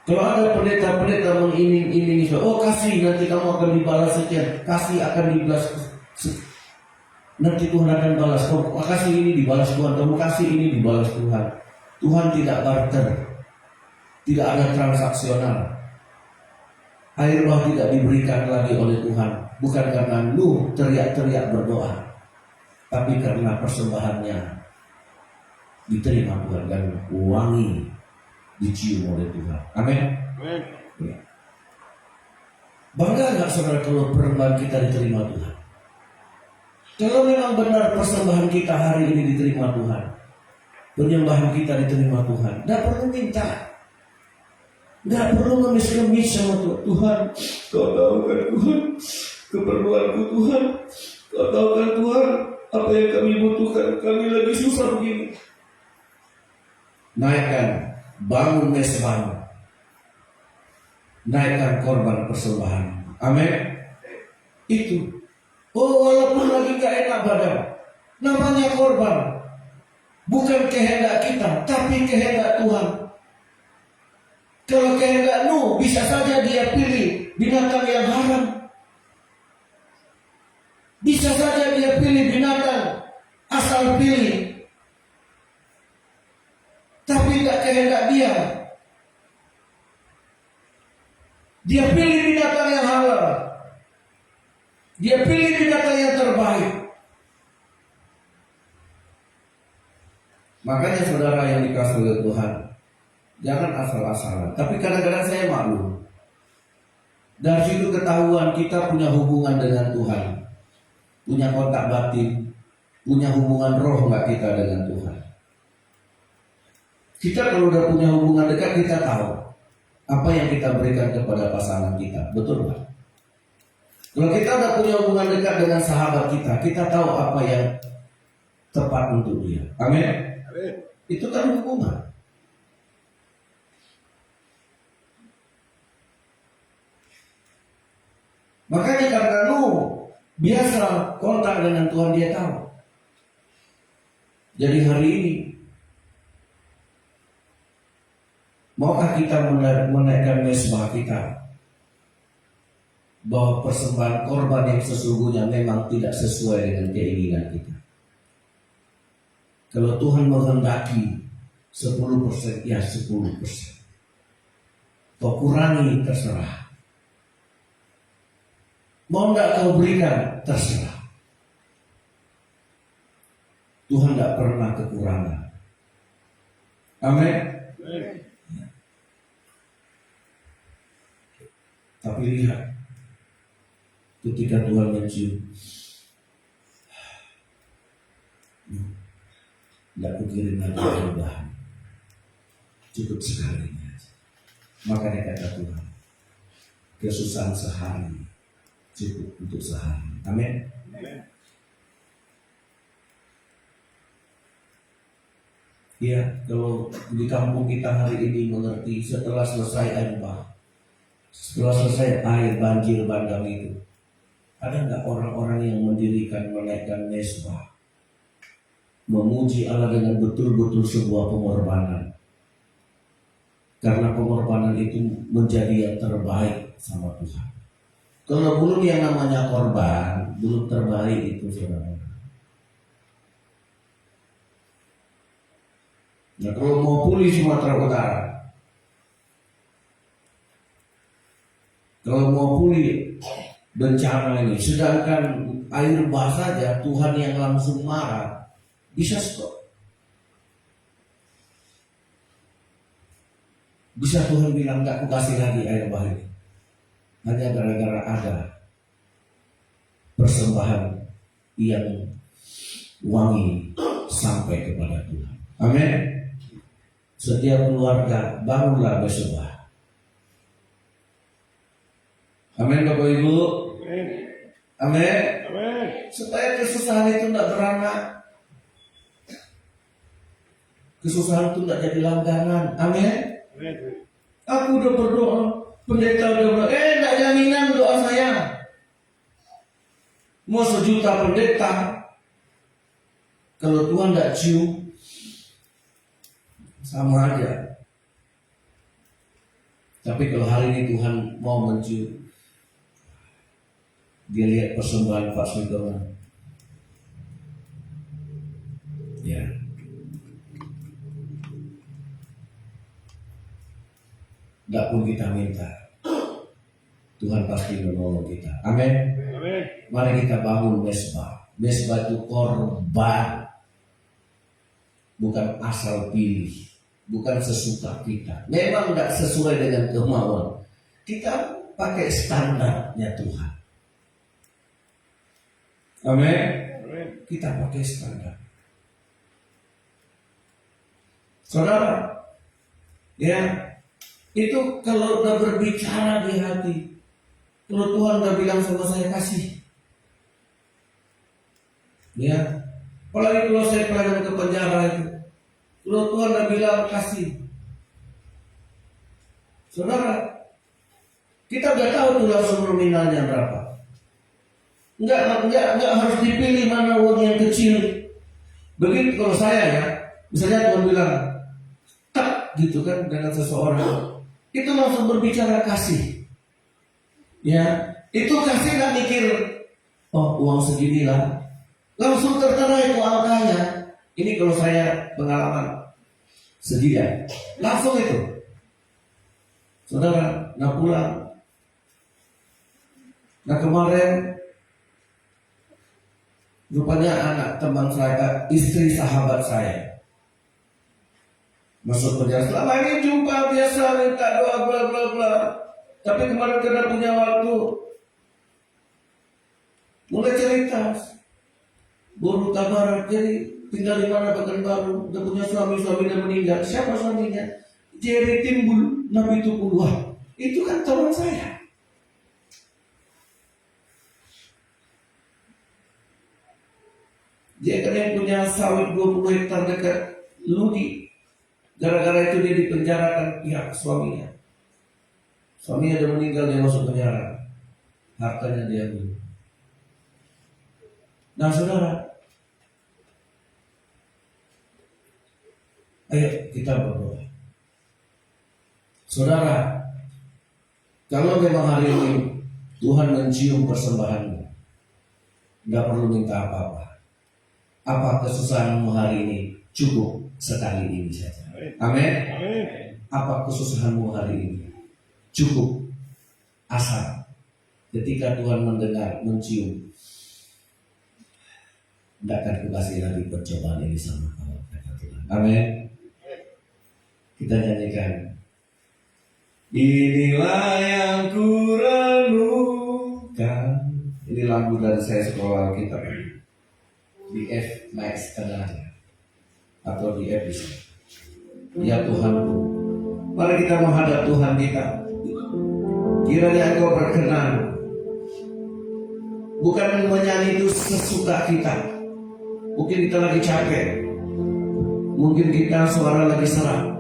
Kalau ada pendeta-pendeta mengiming-imingi, oh kasih nanti kamu akan dibalas sekian, kasih akan dibalas, nanti Tuhan akan balas. Kamu kasih ini dibalas Tuhan, kamu kasih ini dibalas Tuhan. Tuhan tidak barter, tidak ada transaksional. Air bah tidak diberikan lagi oleh Tuhan, bukan karena Nuh teriak-teriak berdoa, tapi karena persembahannya diterima Tuhan dan wangi dicium oleh Tuhan. Amin. Ya. Bangga nggak saudara kalau persembahan kita diterima Tuhan? Kalau memang benar persembahan kita hari ini diterima Tuhan, penyembahan kita diterima Tuhan, nggak perlu minta, nggak perlu ngemis-ngemis sama Tuhan. Tuhan, kau tahu kan Tuhan keperluanku Tuhan, kau tahu kan Tuhan apa yang kami butuhkan, kami lagi susah begini. Naikkan, bangun mesbah, naikkan korban persembahan. Amin. Itu. Oh, walaupun lagi gak enak badan, namanya korban. Bukan kehendak kita, tapi kehendak Tuhan. Kalau kehendak Nuh, bisa saja dia pilih binatang yang haram. Bisa saja dia pilih binatang asal pilih. Tapi tidak kehendak dia. Dia pilih binatang yang halal. Dia pilih binatang yang terbaik. Makanya saudara yang dikasih oleh Tuhan, jangan asal-asalan. Tapi kadang-kadang saya maklum. Dari situ ketahuan kita punya hubungan dengan Tuhan, punya kontak batin, punya hubungan roh nggak kita dengan Tuhan. Kita kalau udah punya hubungan dekat, kita tahu apa yang kita berikan kepada pasangan kita, betul nggak? Kalau kita udah punya hubungan dekat dengan sahabat kita, kita tahu apa yang tepat untuk dia. Amin. Itu kan hubungan. Makanya karena Nuh biasa kontak dengan Tuhan, dia tahu. Jadi hari ini, maukah kita menaikkan mesbah kita bahwa persembahan korban yang sesungguhnya memang tidak sesuai dengan keinginan kita. Kalau Tuhan menghendaki 10%, ya 10%. Kau kurangi, terserah. Mau enggak kau berikan, terserah. Tuhan tidak pernah kekurangan. Amin. Tapi lihat, ketika Tuhan mencium, tidak kukirim lagi perubahan, cukup sekali aja. Makanya kata Tuhan, kesusahan sehari cukup untuk sehari. Amin. Ya, kalau di kampung kita hari ini mengerti, setelah selesai air bah, setelah selesai air banjir bandang itu, ada nggak orang-orang yang mendirikan, menaikkan mesbah, memuji Allah dengan betul-betul sebuah pengorbanan? Karena pengorbanan itu menjadi yang terbaik sama Tuhan. Kalau belum yang namanya korban, belum terbaik itu saudara. Nah, kalau mau pulih Sumatera Utara, kalau mau pulih bencana ini, sedangkan air bah saja Tuhan yang langsung marah, bisa stop. Bisa Tuhan bilang gak kasih lagi air bah ini, hanya gara-gara ada persembahan yang wangi sampai kepada Tuhan. Amin. Setiap keluarga bangunlah mesbah. Amin Bapak Ibu. Amin. Supaya kesusahan itu tidak beranak, kesusahan itu tidak jadi langganan. Amin. Aku udah berdoa, pendeta udah berdoa, tidak jaminan doa saya. Mau 1 juta pendeta, kalau Tuhan tidak cium, sama aja. Tapi kalau hari ini Tuhan mau mencium, dia lihat persembahan Pak Sultan, ya, tidak pun kita minta, Tuhan pasti menolong kita. Amin. Mari kita bangun mesbah. Mesbah itu korban, bukan asal pilih, bukan sesuka kita. Memang tidak sesuai dengan kemauan kita, pakai standarnya Tuhan. Amin. Kita pakai standar. Saudara, ya, itu kalau udah berbicara di hati, kalau Tuhan udah bilang sama saya kasih, ya, apalagi kalau saya pelayanan ke penjara itu, kalau Tuhan udah bilang kasih, saudara, kita udah tahu tuh langsung nominalnya berapa. Enggak harus dipilih mana uang yang kecil. Begitu kalau saya ya, misalnya Tuhan bilang tak gitu kan dengan seseorang, itu langsung berbicara kasih. Ya, itu kasih nggak mikir, oh uang segini lah, langsung tertera itu angkanya. Ini kalau saya pengalaman sedia, langsung itu. Saudara, nah pulang. Nah kemarin rupanya anak teman saya, istri sahabat saya masuk penjara. Selama ini jumpa biasa minta doa bla bla bla. Tapi kemarin karena punya waktu mulai cerita. Baru kabar jadi tinggal di mana Pekanbaru, udah punya suaminya meninggal. Siapa suaminya? Jerry Timbul, Nabi Tukul. Wah, itu kan teman saya. Dia kan yang punya sawit 20 hektar dekat Ludi. Gara-gara itu dia dipenjarakan pihak suaminya. Suaminya udah meninggal, dia masuk penjara. Hartanya dia ambil. Nah saudara, ayo kita berdoa. Saudara, kalau memang hari ini Tuhan mencium persembahanmu, nggak perlu minta apa-apa. Apa kesusahanmu hari ini cukup sekali ini saja. Amin. Apa kesusahanmu hari ini cukup asal ketika Tuhan mendengar, mencium, tidak akan kukasih lagi percobaan ini sama kamu, kata Tuhan. Amin. Kita nyanyikan. Inilah yang kurenungkan. Ini lagu dari saya sekolah kita. Di F naik setengahnya atau di F bisa. Ya Tuhanku, mari kita menghadap Tuhan kita. Kiranya Engkau berkenan. Bukan menyanyi itu sesuka kita. Mungkin kita lagi capek, mungkin kita suara lagi serak,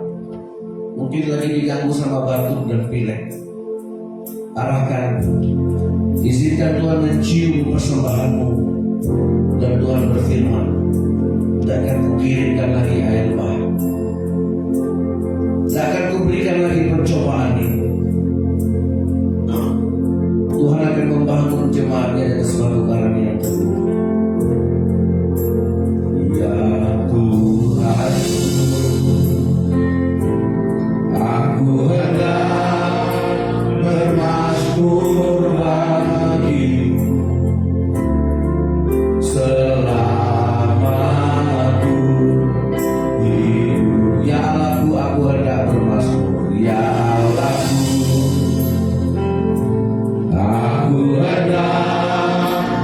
mungkin lagi diganggu sama batuk dan pilek. Arahkan, izinkan Tuhan mencium persembahanmu. Dan Tuhan berfirman, tak akan kukirimkan lagi air bah, tak akan kuberikan lagi percobaan ini. Tuhan akan membangun jemaatnya dengan suatu karena yang teguh. Ya Tuhan, aku hendak bermasmur bagimu selama aku hidup. Ya Allahku, aku hendak bermasmur. Ya Allahku, aku hendak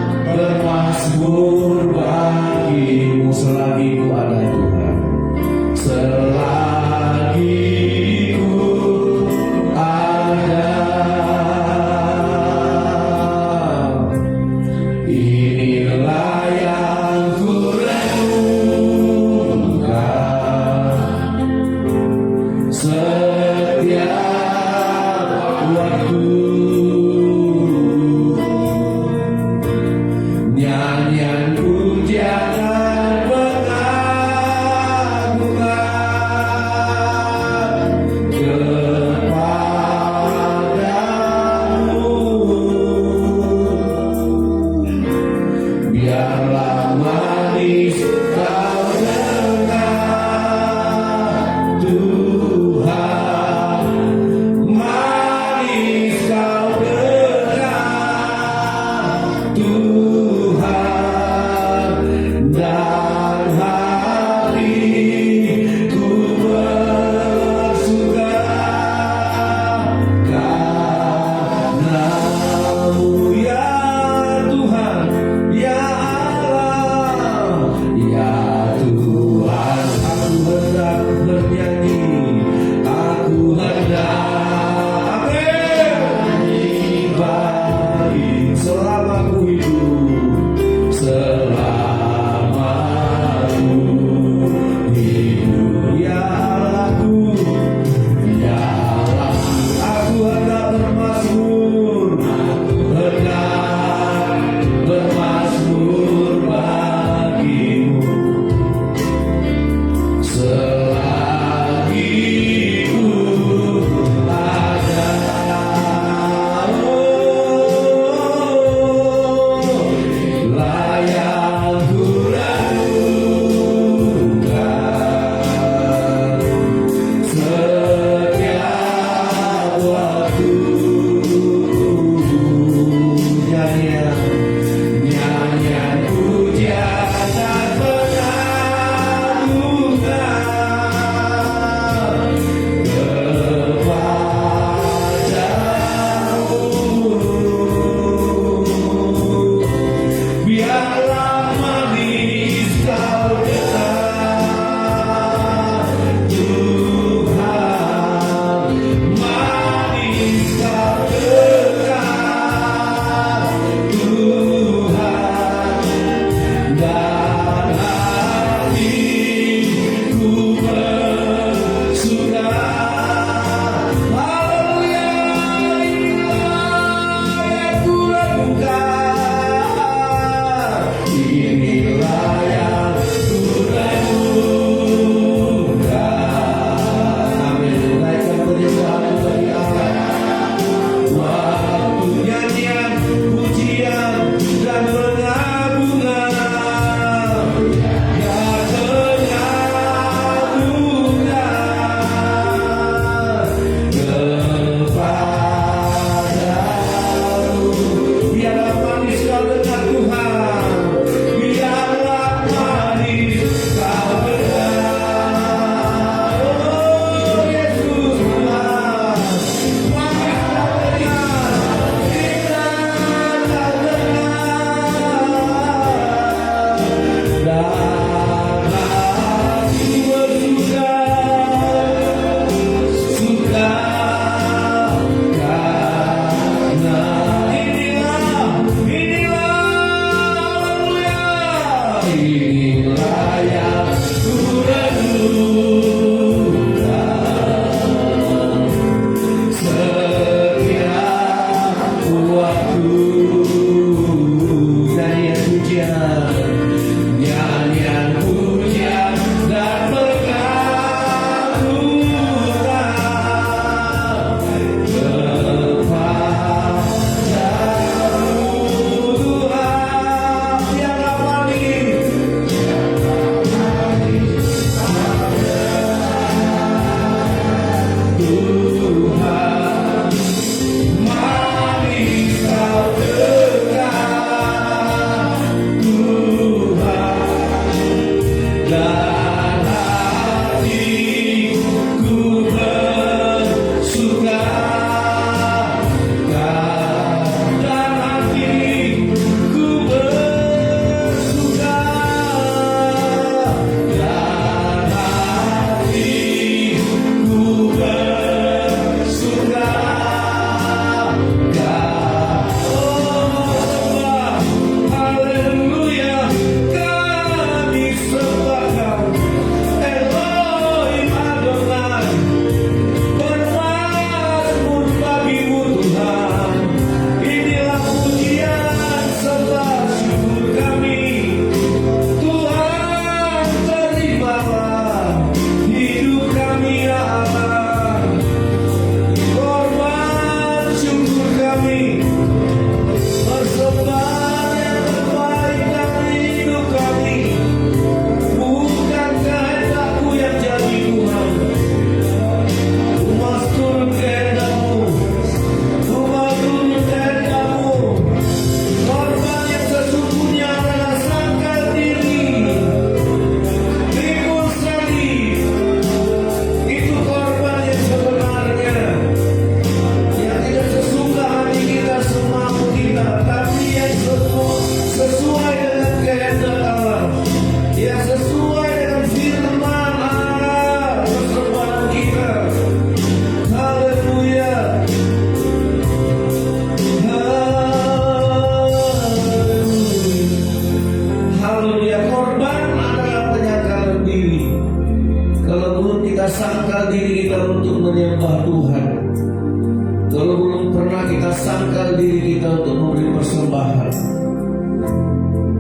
diri kita untuk memberi persembahan.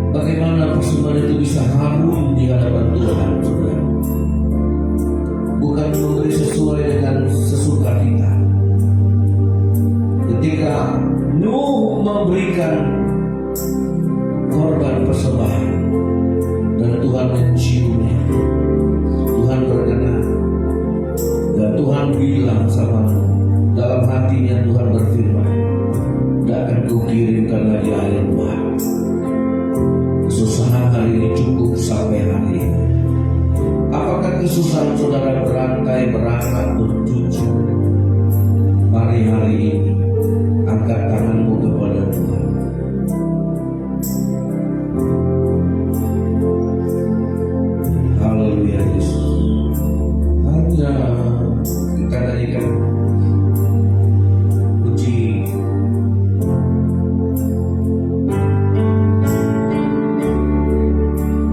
Bagaimana persembahan itu bisa harum di hadapan Tuhan, saudara? Bukan memberi sesuai dengan sesuka kita. Ketika Nuh memberikan korban persembahan dan Tuhan menciumnya, Tuhan berkenan, dan Tuhan bilang sama Nuh, dalam hatinya Tuhan berfirman, tidak akan kukirimkan lagi air bah. Kesusahan hari ini cukup sampai hari ini. Apakah kesusahan saudara berangkat bercucu? Mari hari ini angkat tanganmu kepada Tuhan. Haleluya Yesus. Hanya kita nyanyikan puji.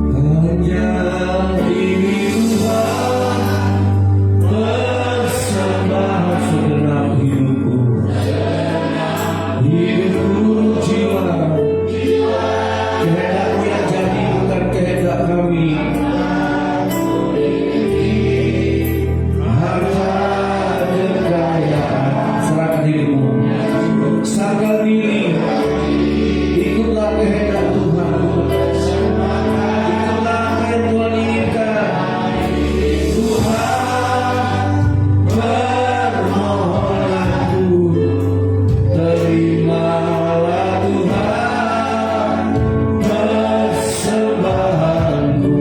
Hanya ini Tuhan persembahan segenap hidupku, jiwa. Kehendakmu yang jadi bukan kehendak kami. Harta kekayaan, serahkan hidupmu, serahkan diri, ikutlah kehendak Tuhan. Ikutlah apa yang Tuhan inginkan. Tuhan, permohonanku, terimalah Tuhan persembahanku,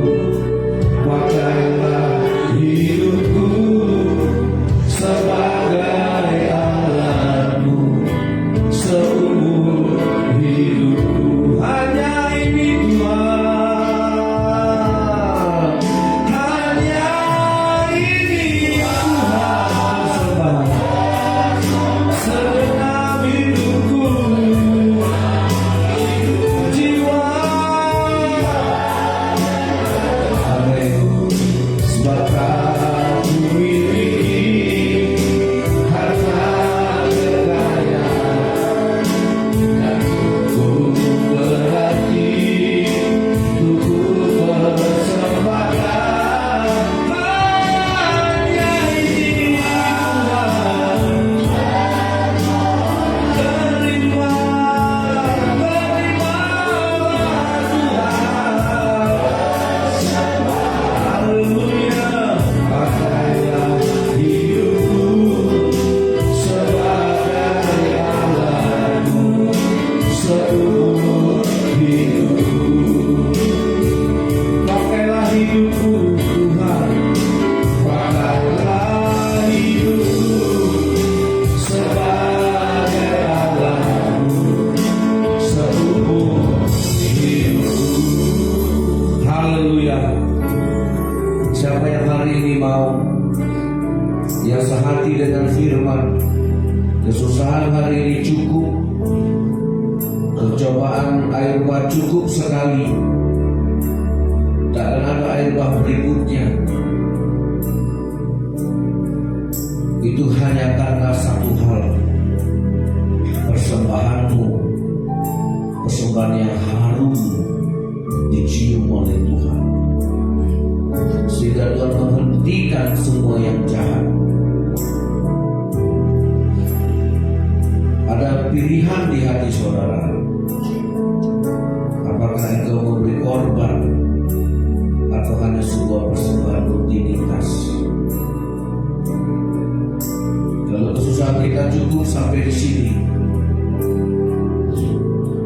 pakailah hidupku sebagai alatmu seumur hidupku. Hanya ini Tuhan, hanya ini Tuhan persembahan segenap hidupku, jiwa. Amin. Sebab Kau memiliki harta kekayaan, dan ku berhati untuk persembahkan. Hanya ini Tuhan, terima Tuhan. Haleluya. Pakailah hidupku sebagai alatmu seumur hidupku. Pakailah hidupku Tuhan, pakailah hidupku sebagai alatmu seumur hidupku. Haleluya. Siapa yang hari ini mau, yang sehati dengan firman, kesusahan hari ini cukup, percobaan air bah cukup sekali, tak akan ada air bah berikutnya. Itu hanya karena satu hal, persembahanmu, persembahan yang harum dicium oleh Tuhan, sehingga Tuhan menghentikan semua yang jahat. Ada pilihan di hati saudara. Apakah engkau memberi korban atau hanya sebuah persembahan rutinitas? Kalau kesusahan kita cukup sampai di sini,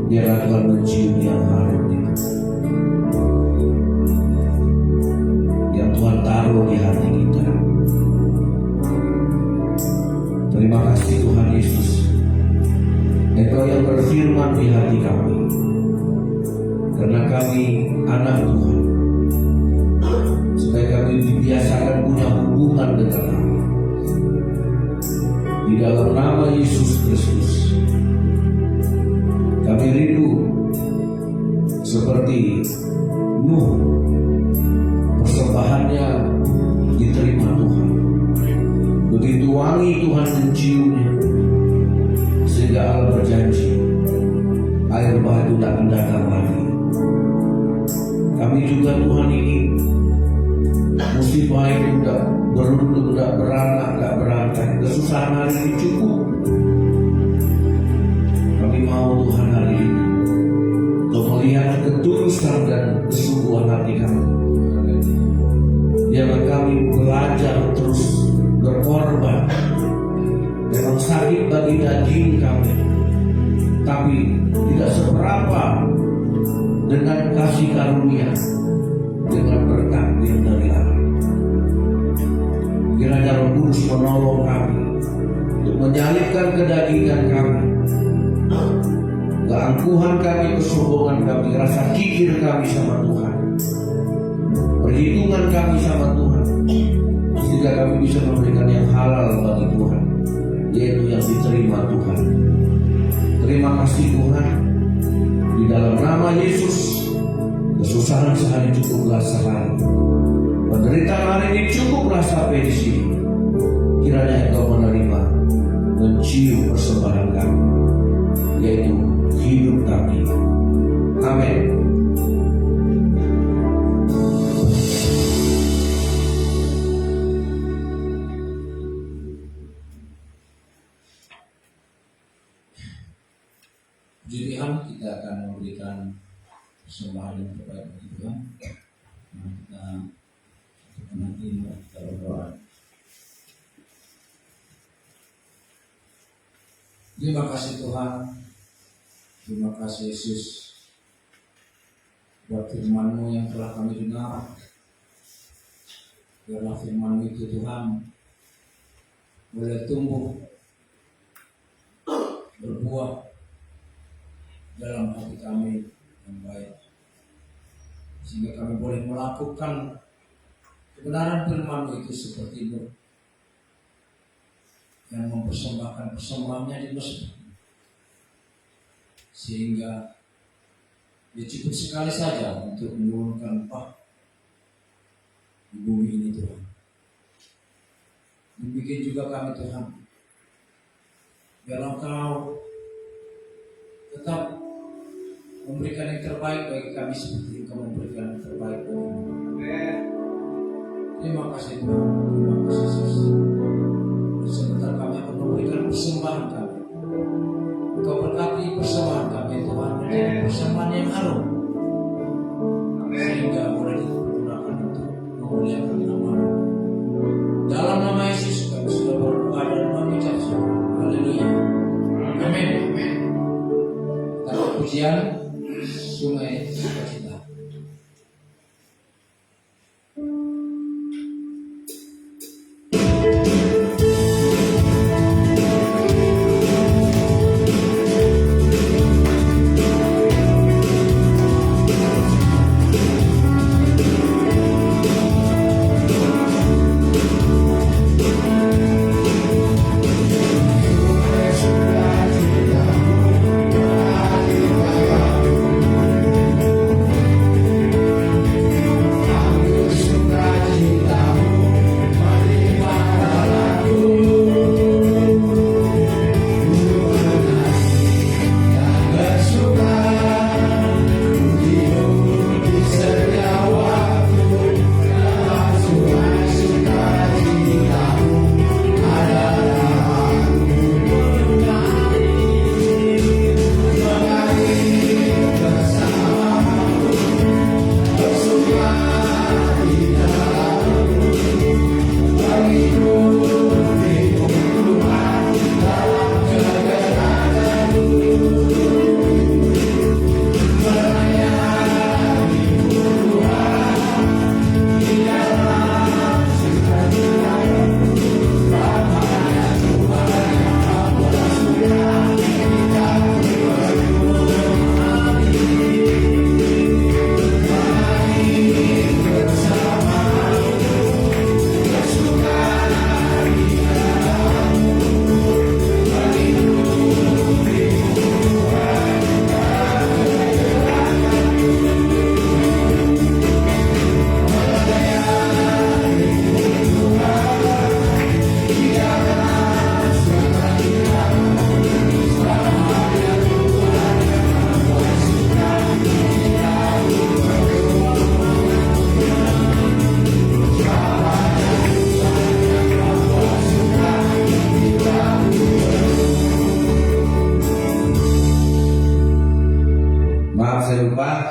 biarlah Tuhan mencium yang harum itu, yang Tuhan taruh di hati kita. Terima kasih Tuhan Yesus, Engkau yang berfirman di hati kami, karena kami anak Tuhan, supaya kami dibiasakan punya hubungan dengan Allah. Di dalam nama Yesus Kristus, kami rindu seperti Nuh, persembahannya diterima Tuhan. Begitu wangi Tuhan menciumnya, sehingga Allah berjanji tidak akan datang lagi. Kami juga Tuhan ingin musibah itu tidak beruntung, tidak beranak, tidak berantai. Kesusahan hari ini cukup. Kami mau Tuhan hari ini untuk melihat ketulusan dan kesungguhan hati kami. Biarlah kami belajar terus berkorban. Memang sakit bagi daging kami, tapi tidak seberapa dengan kasih karunia, dengan berkat yang dari Allah. Kiranya Roh Kudus menolong kami untuk menyalibkan kedagingan kami, keangkuhan kami, kesombongan kami, rasa kikir kami sama Tuhan, perhitungan kami sama Tuhan, sehingga kami bisa memberikan yang halal bagi Tuhan, yaitu yang diterima Tuhan. Terima kasih Tuhan. Di dalam nama Yesus, kesusahan sehari cukuplah sehari, penderitaan hari ini cukuplah sampai di sini. Kiranya Engkau menerima, mencium persembahan kami, yaitu hidup kami. Amin. Puji Tuhan, kita akan memberikan persembahan yang terbaik bagi Tuhan. Kita nanti kita berdoa. Terima kasih Tuhan, terima kasih Yesus buat firman-Mu yang telah kami dengar. Biarlah firman-Mu itu Tuhan boleh tumbuh, berbuah dalam hati kami yang baik, sehingga kami boleh melakukan kebenaran firman-Mu itu seperti Nur yang mempersembahkan persembahannya di masjid, sehingga dia cukup sekali saja untuk menurunkan upah di bumi ini Tuhan. Demikian juga kami Tuhan, biarlah Engkau tetap memberikan yang terbaik bagi kami seperti Engkau memberikan yang terbaik bagi kami. Terima kasih Tuhan, terima kasih Yesus. Sebentar kami akan memberikan persembahan kami. Engkau berkati persembahan kami Tuhan menjadi persembahan yang harum, sehingga boleh digunakan untuk memuliakan nama-Mu. Dalam nama Yesus kami sudah berdoa dan mengucap syukur. Haleluya. Amin. Kita pujian Sungai Sukacita. saya lupa,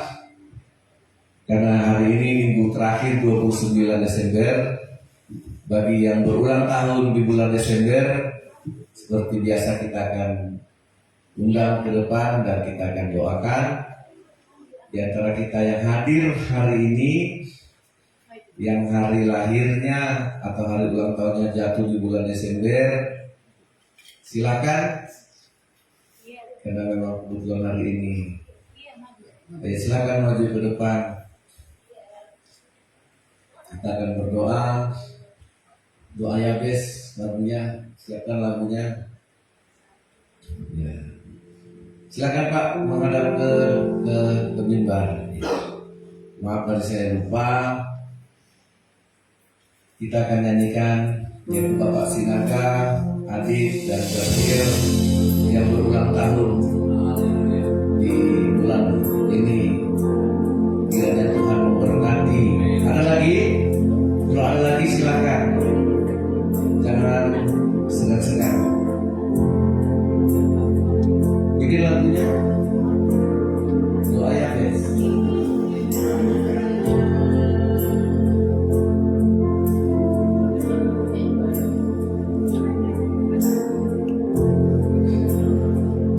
karena hari ini minggu terakhir 29 Desember. Bagi yang berulang tahun di bulan Desember, seperti biasa kita akan undang ke depan dan kita akan doakan. Di antara kita yang hadir hari ini, yang hari lahirnya atau hari ulang tahunnya jatuh di bulan Desember, silakan. Karena memang kebetulan hari ini, silakan maju ke depan. Kita akan berdoa. Doa Yabes lagunya, siapkan lagunya. Ya. Silakan Pak menghadap ke mimbar. Maaf tadi saya lupa. Kita akan nyanyikan yaitu Bapak Sinaka, Adit dan Bersil yang berulang tahun di bulan ini. Kiranya Tuhan memberkati. Ada lagi? Kalau ada lagi silakan. Jangan segan-segan. Ini lagunya doa ya guys.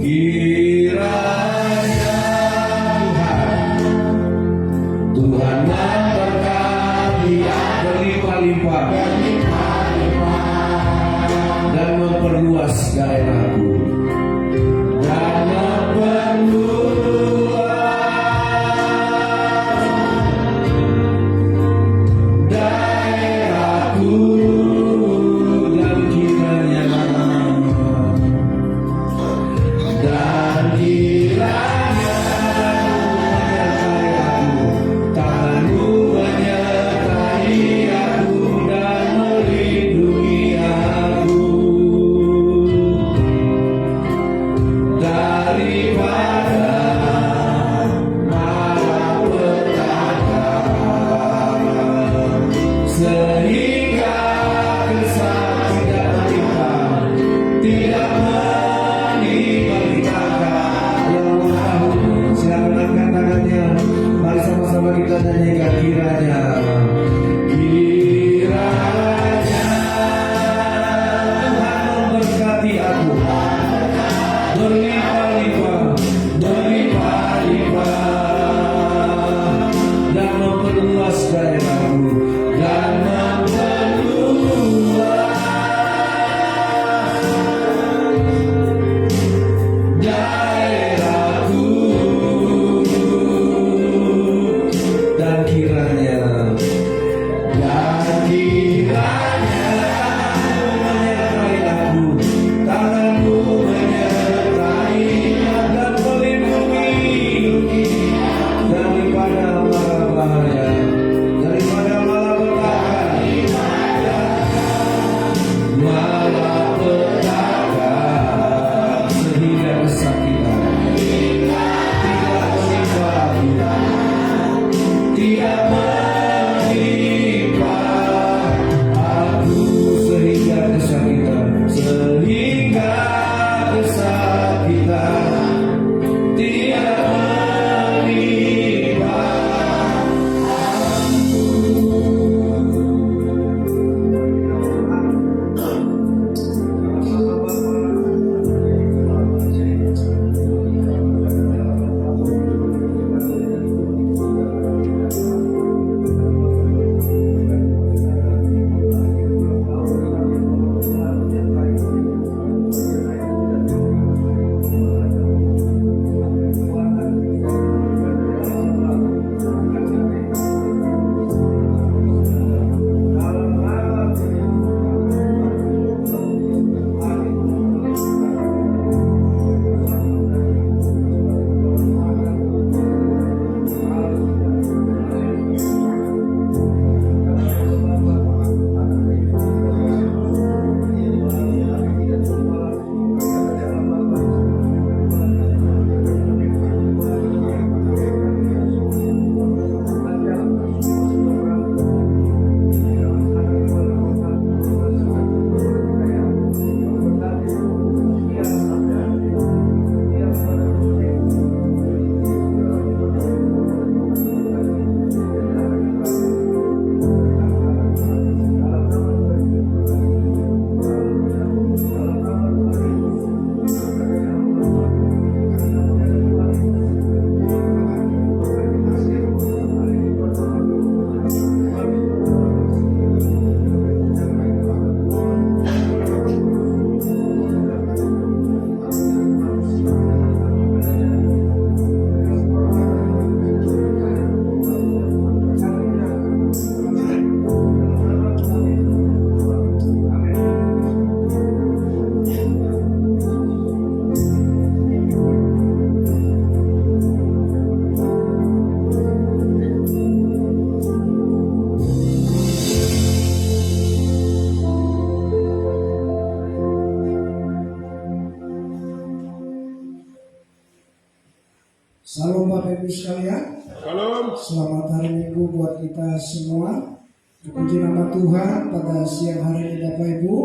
Kiranya Tuhan memberkati berlimpah-limpah dan memperluas daerahku dan memperluas daerahku dan kiranya tanganmu menyertai aku dan melindungi aku daripada Salam Bapak Ibu sekalian. Salam. Selamat hari Minggu buat kita semua. Puji nama Tuhan pada siang hari ini Bapak Ibu.